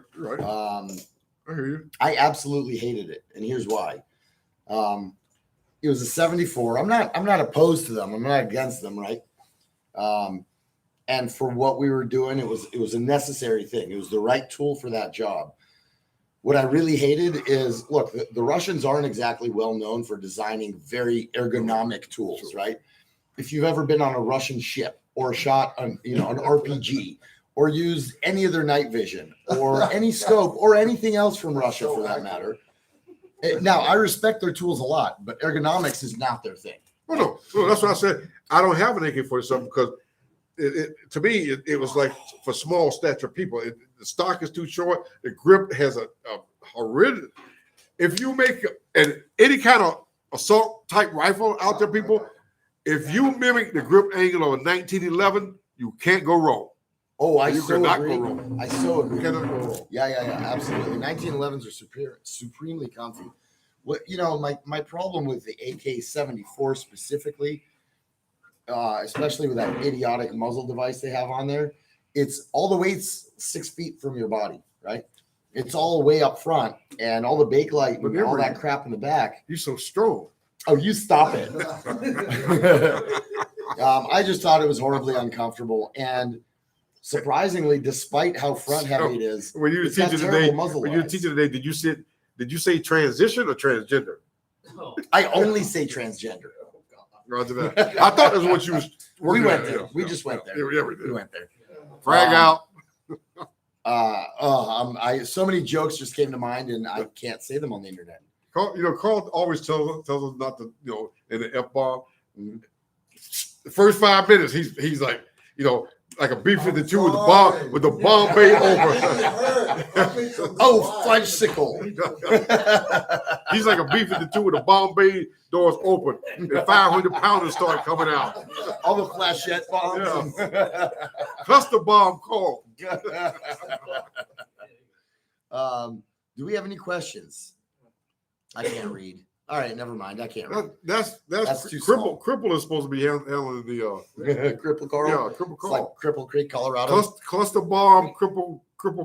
I hear you. I absolutely hated it, and here's why. It was a 74. I'm not opposed to them. I'm not against them, right? And for what we were doing, it was a necessary thing. It was the right tool for that job. What I really hated is, look, the Russians aren't exactly well known for designing very ergonomic tools, right? If you've ever been on a Russian ship or shot an RPG or used any of their night vision or any scope or anything else from Russia for that matter. Now, I respect their tools a lot, but ergonomics is not their thing. Well, no, that's what I said. I don't have an AK-47 because to me, it was like for small stature people. The stock is too short. The grip has a rigid. If you make any kind of assault type rifle out there, people, if you mimic the grip angle of a 1911, you can't go wrong. Oh, I You so cannot agree. go wrong. I so agree. You cannot go wrong. Yeah, absolutely. 1911s are supremely comfy. What my problem with the AK-74 specifically, especially with that idiotic muzzle device they have on there, it's all the weight's 6 feet from your body, right? It's all way up front, and all the bakelite and all that crap in the back. You're so strong. Oh, you stop it! I just thought it was horribly uncomfortable, and surprisingly, despite how front heavy it is, When you were it's got teaching terrible today, muzzle when you were lines. teaching today, did you say transition or transgender? I only say transgender. Roger that. I thought that's what you was. We working went at. there. Yeah, We yeah, just went yeah. there. Yeah, we We did. went there. Frag out. I so many jokes just came to mind, and I can't say them on the internet. Carl always tells us not to, in the F-bomb. The first 5 minutes, he's like, like a B-52 with the bomb bay over. Oh, fudgesicle! He's like a B-52 with the bomb bay doors open, and 500-pounders start coming out. All the flashette bombs. Cluster bomb call. Do we have any questions? I can't read. All right, never mind. I can't read. That's too cripple. Cripple is supposed to be handling the Cripple Carl. yeah, cripple It's call. like Cripple Creek, Colorado. Cluster bomb, cripple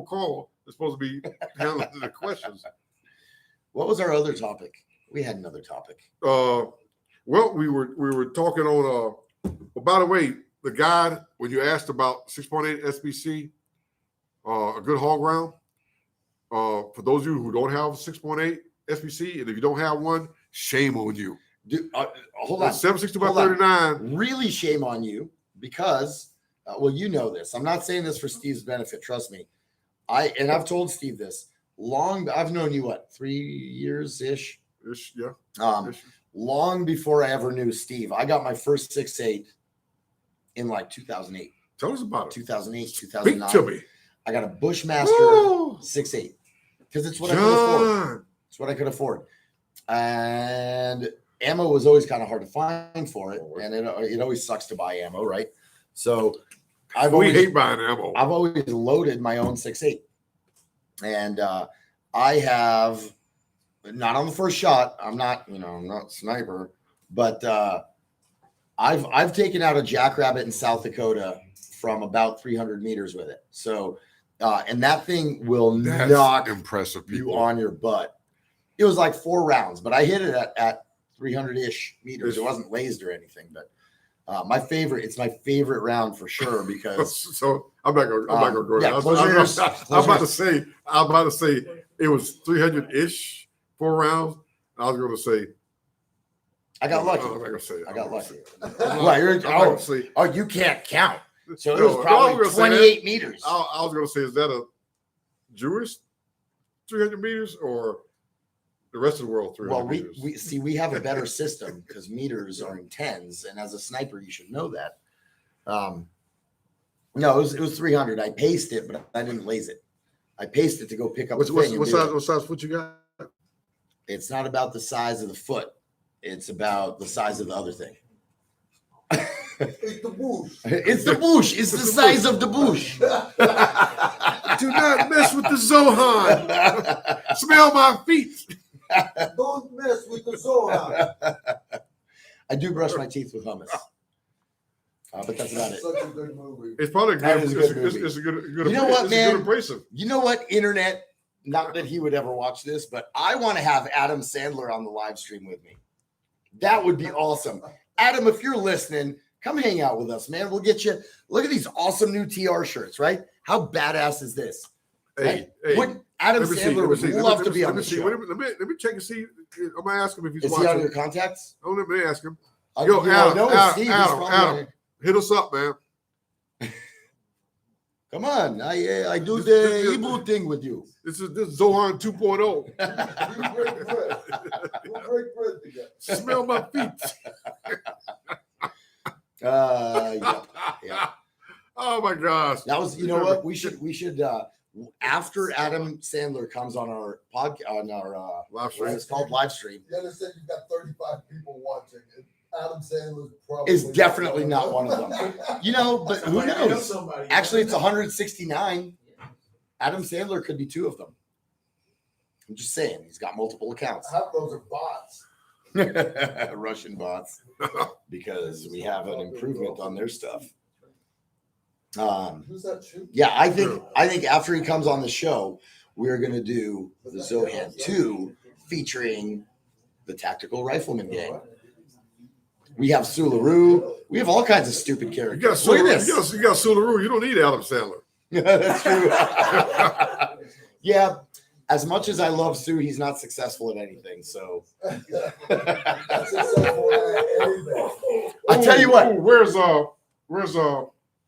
call is supposed to be handling the questions. What was our other topic? We had another topic. Well, we were talking on well, by the way, the guy, when you asked about 6.8 SBC, a good hog round, for those of you who don't have 6.8 SBC, and if you don't have one, shame on you. Dude, hold on. 760 by Hold on. 39. Really shame on you because, well, you know this. I'm not saying this for Steve's benefit. Trust me. I've told Steve this I've known you 3 years ish. Yeah. Long before I ever knew Steve. I got my first 6.8 in like 2008, Tell us about it. 2008, Speak 2009. to me. I got a Bushmaster Woo! 6.8 because it's what I could afford. John. It's what I could afford. And ammo was always kind of hard to find for it. And it always sucks to buy ammo, right? So We hate buying ammo. I've always loaded my own 6.8. And I have, not on the first shot. I'm not a sniper, but I've taken out a jackrabbit in South Dakota from about 300 meters with it. So, and that thing will That's knock impressive, you people. on your butt. It was like 4 rounds, but I hit it at 300-ish meters. It wasn't lased or anything, but it's my favorite round for sure because So I'm not gonna go there. yeah, I was about to say it was 300-ish 4 rounds. I was gonna say I got lucky. I'm not gonna say it. I got lucky. I'm not gonna say. Oh, you can't count. So it No, was no, probably I'm gonna say 28 meters. I was gonna say, is that a Jewish 300 meters or the rest of the world 300 Well, meters? we have a better system because meters are in tens, and as a sniper, you should know that. No, it was 300. I paced it, but I didn't laze it. I paced it to go pick up the thing. and do it. What size foot you got? It's not about the size of the foot. It's about the size of the other thing. It's the bush. It's the bush. It's the size of the bush. Do not mess with the Zohan. Smell my feet. Don't mess with the Zohan. I do brush my teeth with hummus. But that's about it. Such a good movie. It's probably a That good. is a It's good movie. it's a good. You know what, it's a man? good abrasive. You know what, internet? Not that he would ever watch this, but I want to have Adam Sandler on the live stream with me. That would be awesome. Adam, if you're listening, come hang out with us, man. We'll get you. Look at these awesome new TR shirts, right? How badass is this? Hey, hey. Would Adam Let me see, Sandler let me would see, love let to me be see, on let me the see. show. Let me check and see. I'm gonna ask him if he's Is he watching. on your contacts? Oh, let me ask him. I Yo, Adam, know Steve. He's Adam, probably Adam. on it. Hit us up, man. Come on, I do This- the this- Hebrew thing with you. This is Zohan 2.0. We break bread. We'll break bread together. Smell my feet. Yeah. Oh my gosh. That was, you know what? We should after Adam Sandler comes on our podcast on our Live what stream. is called live stream, You understand? You've got 35 people watching. And Adam Sandler's probably is definitely not one of them. You know, but who knows? Actually, it's 169. Adam Sandler could be two of them. I'm just saying, he's got multiple accounts. Half those are bots. Russian bots, because we have an improvement on their stuff. Who's that shoot? Yeah, I think after he comes on the show, we're gonna do the Zohan 2 featuring the Tactical Rifleman Gang. We have Sularoo. We have all kinds of stupid You got characters. Look at this. You got Sularoo. You don't need Adam Sandler. That's true. Yeah, as much as I love Sue, he's not successful at anything. So That's successful at anything. I tell you what. Ooh, where's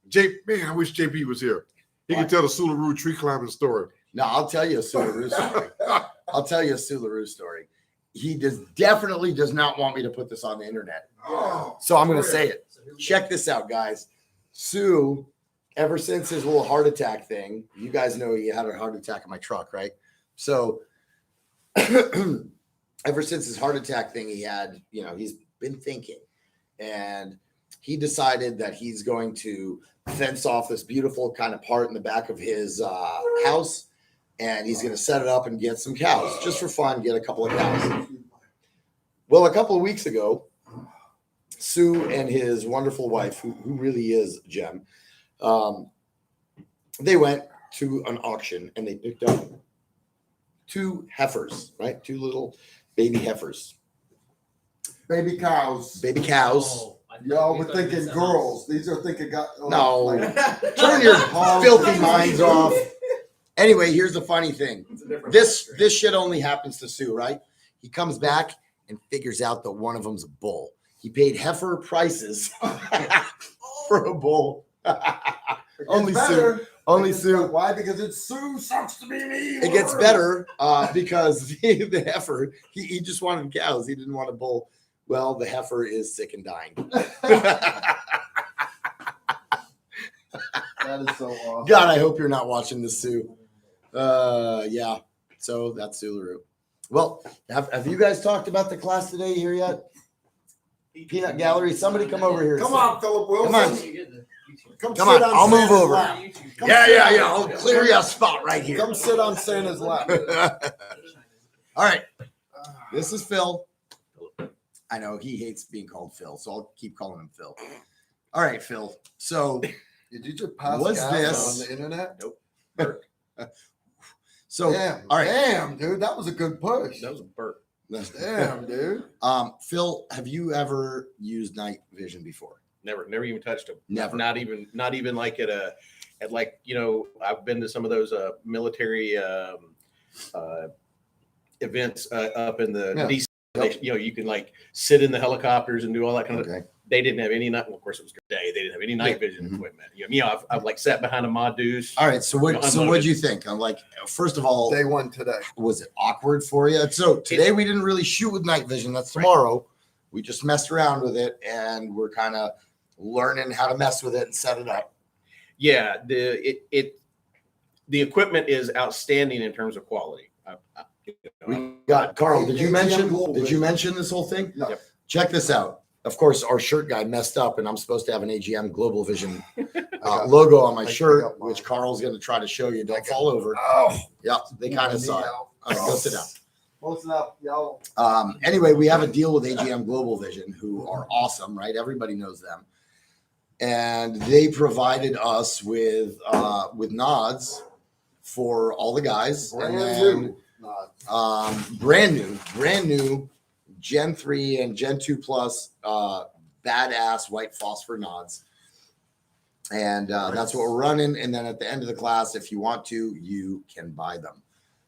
J? Man, I wish JB was here. He What? could tell the Sularoo tree climbing story. No, I'll tell you a Sularoo story. I'll tell you a Sularoo story. He definitely does not want me to put this on the internet. Oh, So I'm going to say it. Check this out, guys. Sue, ever since his little heart attack thing, you guys know he had a heart attack in my truck, right? So ever since his heart attack thing, he had, he's been thinking, and he decided that he's going to fence off this beautiful kind of part in the back of his house, and he's going to set it up and get some cows just for fun, get a couple of cows. Well, a couple of weeks ago, Sue and his wonderful wife, who really is a gem, they went to an auction and they picked up two heifers, right? Two little baby heifers, Baby cows. baby cows. Oh, Y'all were thinking girls. These are thinking No. like, Turn your filthy minds off. Anyway, here's the funny thing. This shit only happens to Sue, right? He comes back and figures out that one of them's a bull. He paid heifer prices for a bull. Only Sue. Only Sue. Why? Because it's Sue sucks to be me. It gets better because the heifer, he just wanted cows. He didn't want a bull. Well, the heifer is sick and dying. That is so awesome. God, I hope you're not watching this, Sue. Yeah. So that's Sularoo. Well, have you guys talked about the class today here yet? Peanut Gallery. Somebody come over here. Come on, Philip Wilson. Come on. Come Come sit on, I'll move Santa's over. lap. Come Yeah. sit- I'll clear you a spot right here. Come sit on Santa's lap. All right. This is Phil. I know he hates being called Phil, so I'll keep calling him Phil. All right, Phil. So, Did you just pass Was gas this- on the internet? so Damn. all right. Damn, dude. That was a good push. That was a burp. Damn, dude. Phil, have you ever used night vision before? Never even touched them. Never. Not even like at like, I've been to some of those military events up in the Yeah. DC. Yep. You can like sit in the helicopters and do all that kind of. Okay. They didn't have any night. Well, of course, it was a day. They didn't have any night vision Mhm. equipment. I've like sat behind a mod deuce. All right. So what'd you think? I'm like, first of all, Day one today. was it awkward for you? So today we didn't really shoot with night vision. That's tomorrow. We just messed around with it, and we're kind of learning how to mess with it and set it up. Yeah, the equipment is outstanding in terms of quality. We got Carl. Did you ATM mention? Global Did you Vision. mention this whole thing? No. Yep. Check this out. Of course, our shirt guy messed up, and I'm supposed to have an AGM Global Vision got- logo on my I shirt, got mine. which Carl's going to try to show you. Don't fall over. Oh. Yeah, they kind of saw it. All right, go sit down. Listen up, y'all. Anyway, we have a deal with AGM Global Vision, who are awesome, right? Everybody knows them. And they provided us with nods for all the guys. Brand and new. then brand new Gen 3 and Gen 2 Plus badass white phosphor nods. And that's what we're running. And then at the end of the class, if you want to, you can buy them.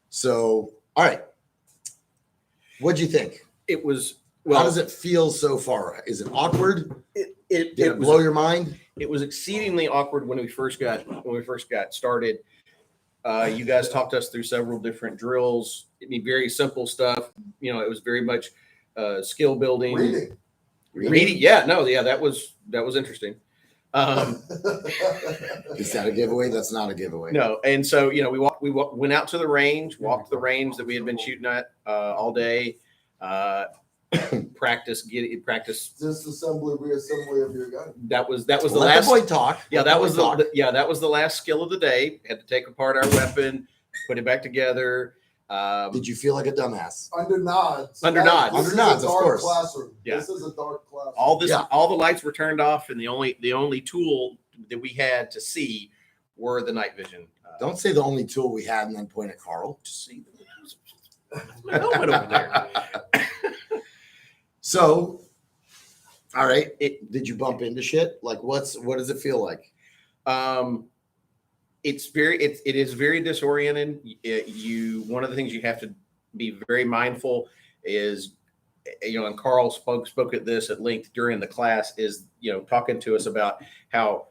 So, all right. What'd you think? It was, How does it feel so far? Is it awkward? Did it blow your mind? It was exceedingly awkward when we first got started. You guys talked us through several different drills. I mean, very simple stuff. You know, it was very much skill building. Reading. Yeah, no, yeah, that was interesting. Is that a giveaway? That's not a giveaway. No, and so you know, we went out to the range, walked the range that we had been shooting at all day. Practice. Disassembly, reassembly of your gun. That was the Let last. the boy talk. Yeah, Let that the was boy talk. that was the last skill of the day. Had to take apart our weapon, put it back together. Did you feel like a dumbass? Under nods. Under nods. This Under is nods, a of dark course. classroom. Yeah. This is a dark classroom. All the lights were turned off, and the only tool that we had to see were the night vision. Don't say the only tool we had and then point at Carl. To see my helmet over there. So, all right. Did you bump into shit? Like, what does it feel like? It is very disoriented. One of the things you have to be very mindful is, you know, and Carl spoke at this at length during the class, is, you know, talking to us about how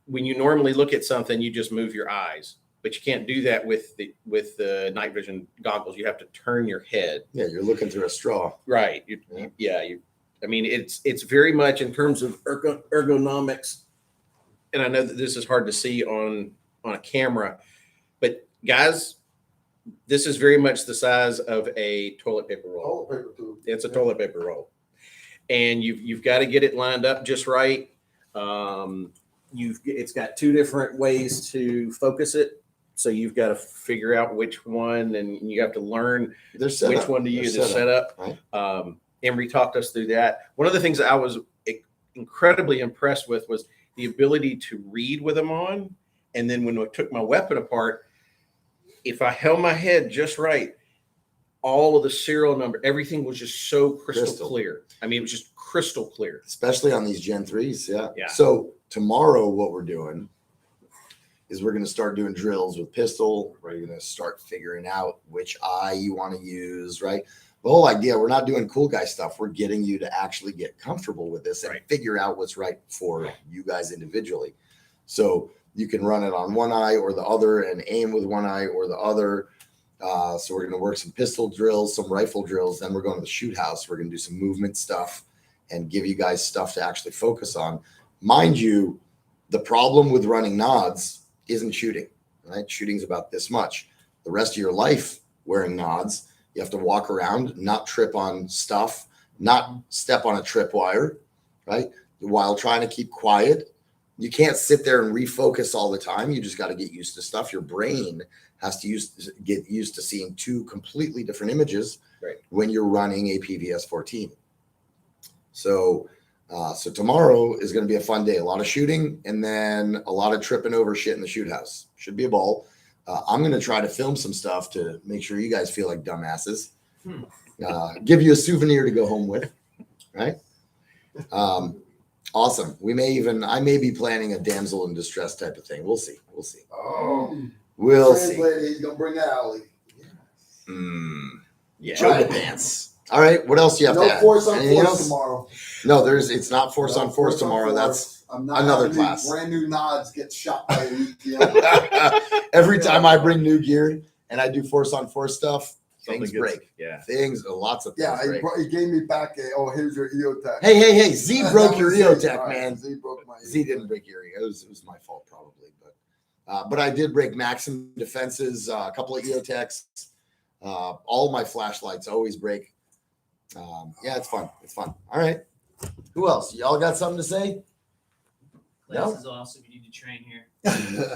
when you normally look at something, you just move your eyes, but you can't do that with the night vision goggles. You have to turn your head. Yeah, you're looking through a straw. Right. I mean, it's very much in terms of ergonomics. And I know that this is hard to see on a camera, but guys, this is very much the size of a toilet paper roll. Toilet paper too. It's a toilet paper roll, and you've got to get it lined up just right. It's got two different ways to focus it, so you've got to figure out which one, and you have to learn which one to use. It's set up. Right. Emery talked us through that. One of the things that I was incredibly impressed with was the ability to read with them on, and then when I took my weapon apart, if I held my head just right, all of the serial number, everything was just so crystal clear. I mean, it was just crystal clear. Especially on these Gen 3s. Yeah. So tomorrow what we're doing is we're going to start doing drills with pistol. We're going to start figuring out which eye you want to use, right? The whole idea, we're not doing cool guy stuff. We're getting you to actually get comfortable with this and figure out what's right for you guys individually. So you can run it on one eye or the other and aim with one eye or the other. So we're going to work some pistol drills, some rifle drills. Then we're going to the shoot house. We're going to do some movement stuff and give you guys stuff to actually focus on. Mind you, the problem with running nods isn't shooting, right? Shooting's about this much. The rest of your life wearing nods, you have to walk around, not trip on stuff, not step on a tripwire, right? While trying to keep quiet. You can't sit there and refocus all the time. You just got to get used to stuff. Your brain has to get used to seeing two completely different images when you're running a PVS 14. So tomorrow is going to be a fun day. A lot of shooting and then a lot of tripping over shit in the shoot house. Should be a ball. I'm going to try to film some stuff to make sure you guys feel like dumbasses. Give you a souvenir to go home with, right? Awesome. I may be planning a damsel in distress type of thing. We'll see. Oh, We'll see. he's gonna bring Allie. Yeah. Show the pants. All right. What else do you have to No add? force on Anything force else? tomorrow. No, it's not force No on force tomorrow. That's I'm not another having these class. Brand new nods get shot by a ETM. every time I bring new gear and I do force on force stuff, Something things gets- break. Yeah. Lots of things Yeah, break. he gave me back here's your EOTech. Hey, Z broke your That was it. EOTech, All right, man. Z broke my Z didn't break your EOTech. It was my fault probably, but I did break Maxim defenses, a couple of EOTechs. All my flashlights always break. Yeah, it's fun. All right. Who else? Y'all got something to say? Class No? is awesome. You need to train here.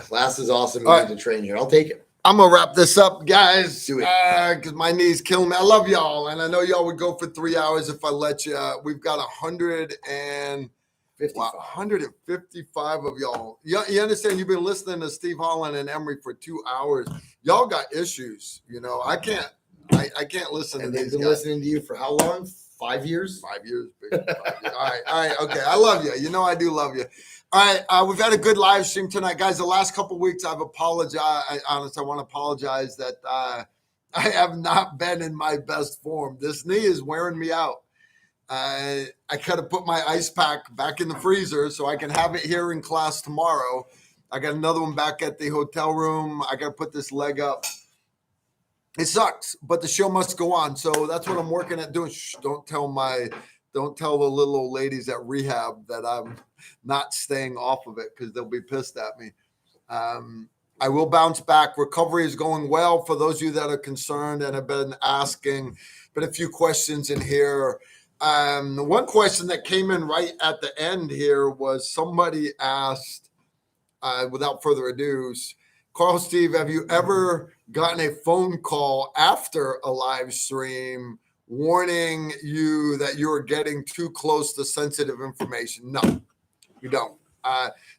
Class is awesome. You All need to train here. I'll take it. I'm gonna wrap this up, guys. Do it. Because my knees killing me. I love y'all, and I know y'all would go for 3 hours if I let you. We've got 155 of y'all. You understand? You've been listening to Steve Holland and Emery for 2 hours. Y'all got issues. You know, I can't listen And to they've these been guys. listening to you for how long? 5 years. 5 years, baby. 5 years. All right, okay. I love you. You know I do love you. All right, we've had a good live stream tonight, guys. The last couple of weeks, I've apologized. I want to apologize that I have not been in my best form. This knee is wearing me out. I got to put my ice pack back in the freezer so I can have it here in class tomorrow. I got another one back at the hotel room. I got to put this leg up. It sucks, but the show must go on. So that's what I'm working at doing. Shh, don't tell the little old ladies at rehab that I'm not staying off of it because they'll be pissed at me. I will bounce back. Recovery is going well for those of you that are concerned and have been asking. Been a few questions in here. One question that came in right at the end here was somebody asked, without further ado, Carl, Steve, have you ever gotten a phone call after a live stream warning you that you are getting too close to sensitive information? No, you don't.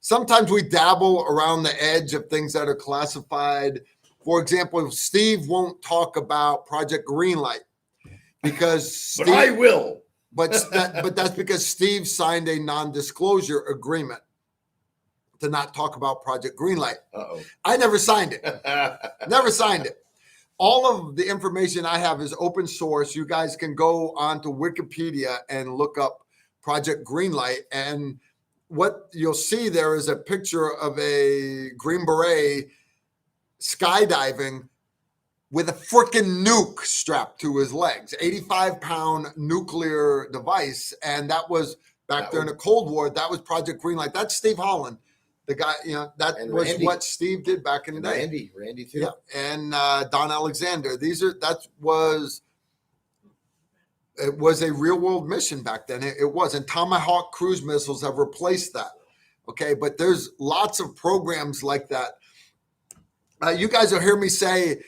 Sometimes we dabble around the edge of things that are classified. For example, Steve won't talk about Project Greenlight because But I will. but that's because Steve signed a non-disclosure agreement to not talk about Project Greenlight. Uh-oh. I never signed it. Never signed it. All of the information I have is open source. You guys can go onto Wikipedia and look up Project Greenlight. And what you'll see there is a picture of a Green Beret skydiving with a freaking nuke strapped to his legs, 85-pound nuclear device. And that was back during the Cold War. That was Project Greenlight. That's Steve Holland. The guy, that And was Randy. what Steve did back in the day. Randy too. Yeah, and Don Alexander. It was a real world mission back then. It was, and Tomahawk cruise missiles have replaced that. Okay, but there's lots of programs like that. You guys will hear me say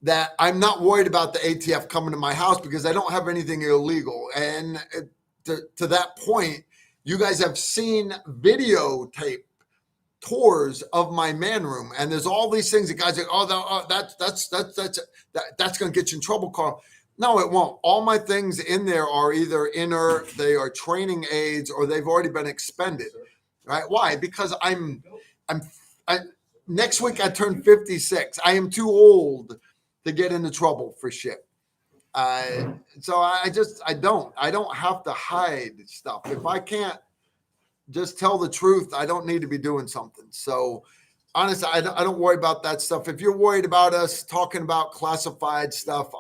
that I'm not worried about the ATF coming to my house because I don't have anything illegal. And to that point, you guys have seen videotape tours of my man room, and there's all these things that guys are, that's going to get you in trouble, Carl. No, it won't. All my things in there are either inert, they are training aids, or they've already been expended. Right? Why? Because next week I turn 56. I am too old to get into trouble for shit. So I don't have to hide stuff. If I can't just tell the truth, I don't need to be doing something. So honestly, I don't worry about that stuff. If you're worried about us talking about classified stuff,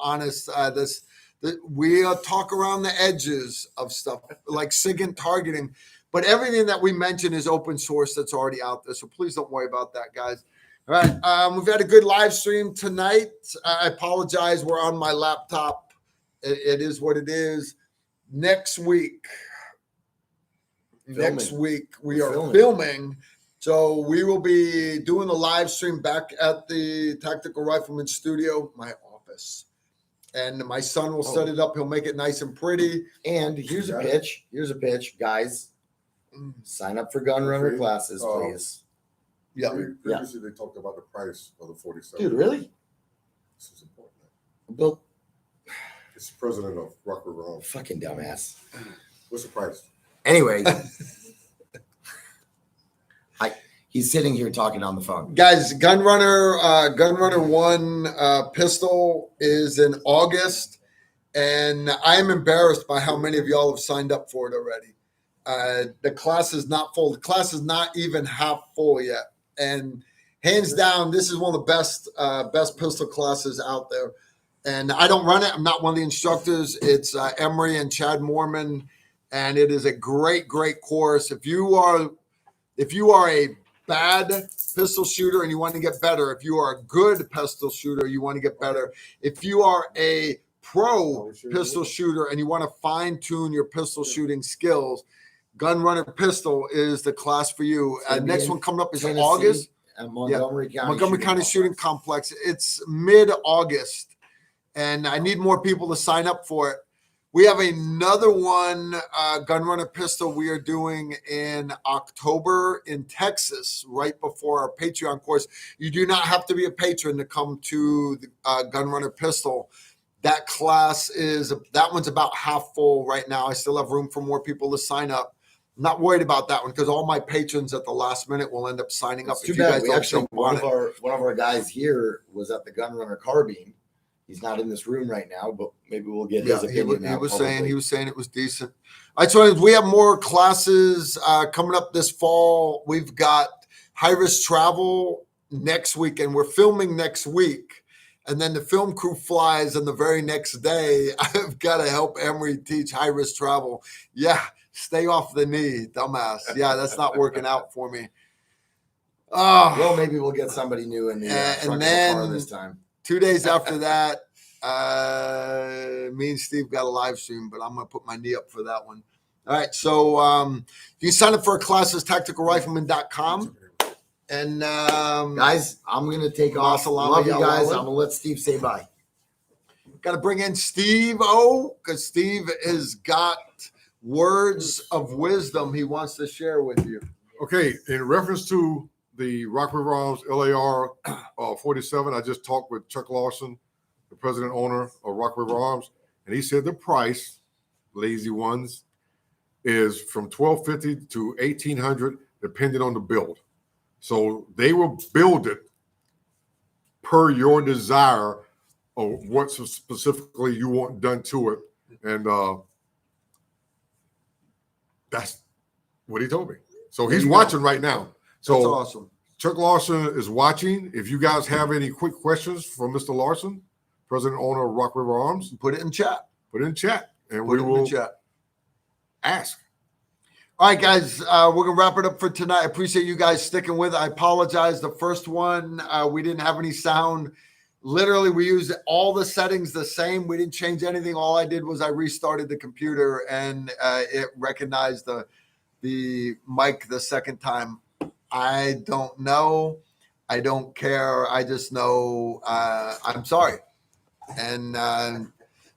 we talk around the edges of stuff like SIGINT targeting, but everything that we mention is open source that's already out there. So please don't worry about that, guys. All right. We've had a good live stream tonight. I apologize. We're on my laptop. It is what it is. Next week we are filming. So we will be doing a live stream back at the Tactical Rifleman Studio, my office. And my son will set it up. He'll make it nice and pretty. And here's a pitch. Guys. Sign up for gun runner classes, please. Yeah. Previously, they talked about the price of the 47. Dude, really? This is important. Bill, It's the president of Rock River Home. fucking dumbass. What's the price? Anyway, he's sitting here talking on the phone. Guys, Gunrunner 1 pistol is in August, and I'm embarrassed by how many of y'all have signed up for it already. The class is not full. The class is not even half full yet. And hands down, this is one of the best pistol classes out there. And I don't run it. I'm not one of the instructors. It's Emery and Chad Mormon, and it is a great, great course. If you are a bad pistol shooter and you want to get better, if you are a good pistol shooter, you want to get better. If you are a pro pistol shooter and you want to fine tune your pistol shooting skills, Gun Runner Pistol is the class for you. Next one coming up is in August. At Montgomery County Shooting Complex. It's mid-August, and I need more people to sign up for it. We have another one, Gun Runner Pistol, we are doing in October in Texas, right before our Patreon course. You do not have to be a patron to come to the Gun Runner Pistol. That class that one's about half full right now. I still have room for more people to sign up. I'm not worried about that one because all my patrons at the last minute will end up signing up. It's too bad. We actually jump one on of it. our guys here was at the Gun Runner Carbine. He's not in this room right now, but maybe we'll get his opinion. He was saying it was decent. All right, so we have more classes coming up this fall. We've got high risk travel next week, and we're filming next week. And then the film crew flies, and the very next day, I've got to help Emery teach high risk travel. Yeah, stay off the knee, dumbass. Yeah, that's not working out for me. Well, maybe we'll get somebody new in the front of the car this time. 2 days after that, me and Steve got a live stream, but I'm going to put my knee up for that one. All right, so you can sign up for our classes, tacticalrifleman.com. And Guys, I'm going to take off. Love you guys. I'm going to let Steve say bye. Got to bring in Steve O, because Steve has got words of wisdom he wants to share with you. Okay, in reference to the Rockwell Arms LAR 47, I just talked with Chuck Larson, the president owner of Rockwell Arms, and he said the price, lazy ones, is from $1,250 to $1,800, depending on the build. So they will build it per your desire of what specifically you want done to it, and that's what he told me. So he's watching right now. So That's awesome. Chuck Larson is watching. If you guys have any quick questions for Mr. Larson, president owner of Rock River Arms, Put it in chat. put it in chat, and Put we it in will the chat. ask. All right, guys, we're going to wrap it up for tonight. I appreciate you guys sticking with it. I apologize. The first one, we didn't have any sound. Literally, we used all the settings the same. We didn't change anything. All I did was I restarted the computer, and it recognized the mic the second time. I don't know. I don't care. I just know I'm sorry. And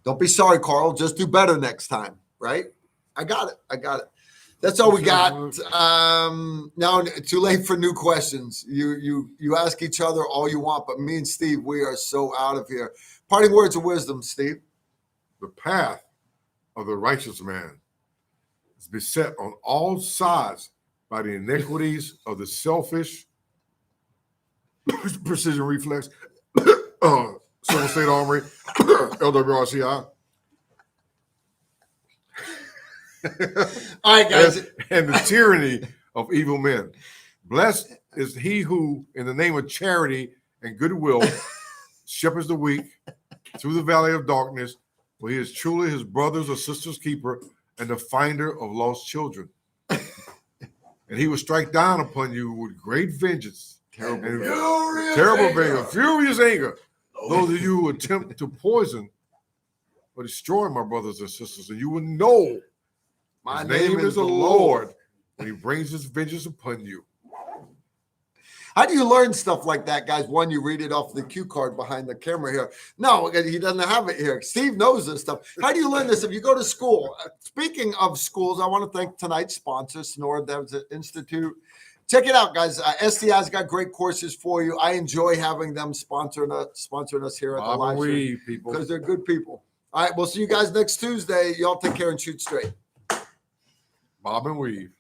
don't be sorry, Carl. Just do better next time, right? I got it. That's all we got. Now, too late for new questions. You ask each other all you want, but me and Steve, we are so out of here. Parting words of wisdom, Steve. The path of the righteous man is beset on all sides by the iniquities of the selfish, precision reflex, Civil State Armory, LWRCI. All right, guys. And the tyranny of evil men. Blessed is he who, in the name of charity and goodwill, shepherds the weak through the valley of darkness, for he is truly his brother's or sister's keeper and the finder of lost children. And he will strike down upon you with great vengeance. Terrible vengeance, furious anger. Those of you who attempt to poison or destroy my brothers and sisters, and you will know My his name is the Lord when he brings his vengeance upon you. How do you learn stuff like that, guys? One, you read it off the cue card behind the camera here. No, he doesn't have it here. Steve knows this stuff. How do you learn this if you go to school? Speaking of schools, I want to thank tonight's sponsor, Snore Devs Institute. Check it out, guys. SDI's got great courses for you. I enjoy having them sponsoring us here at the live stream People. because they're good people. All right, we'll see you guys next Tuesday. Y'all take care and shoot straight. Bob and weave.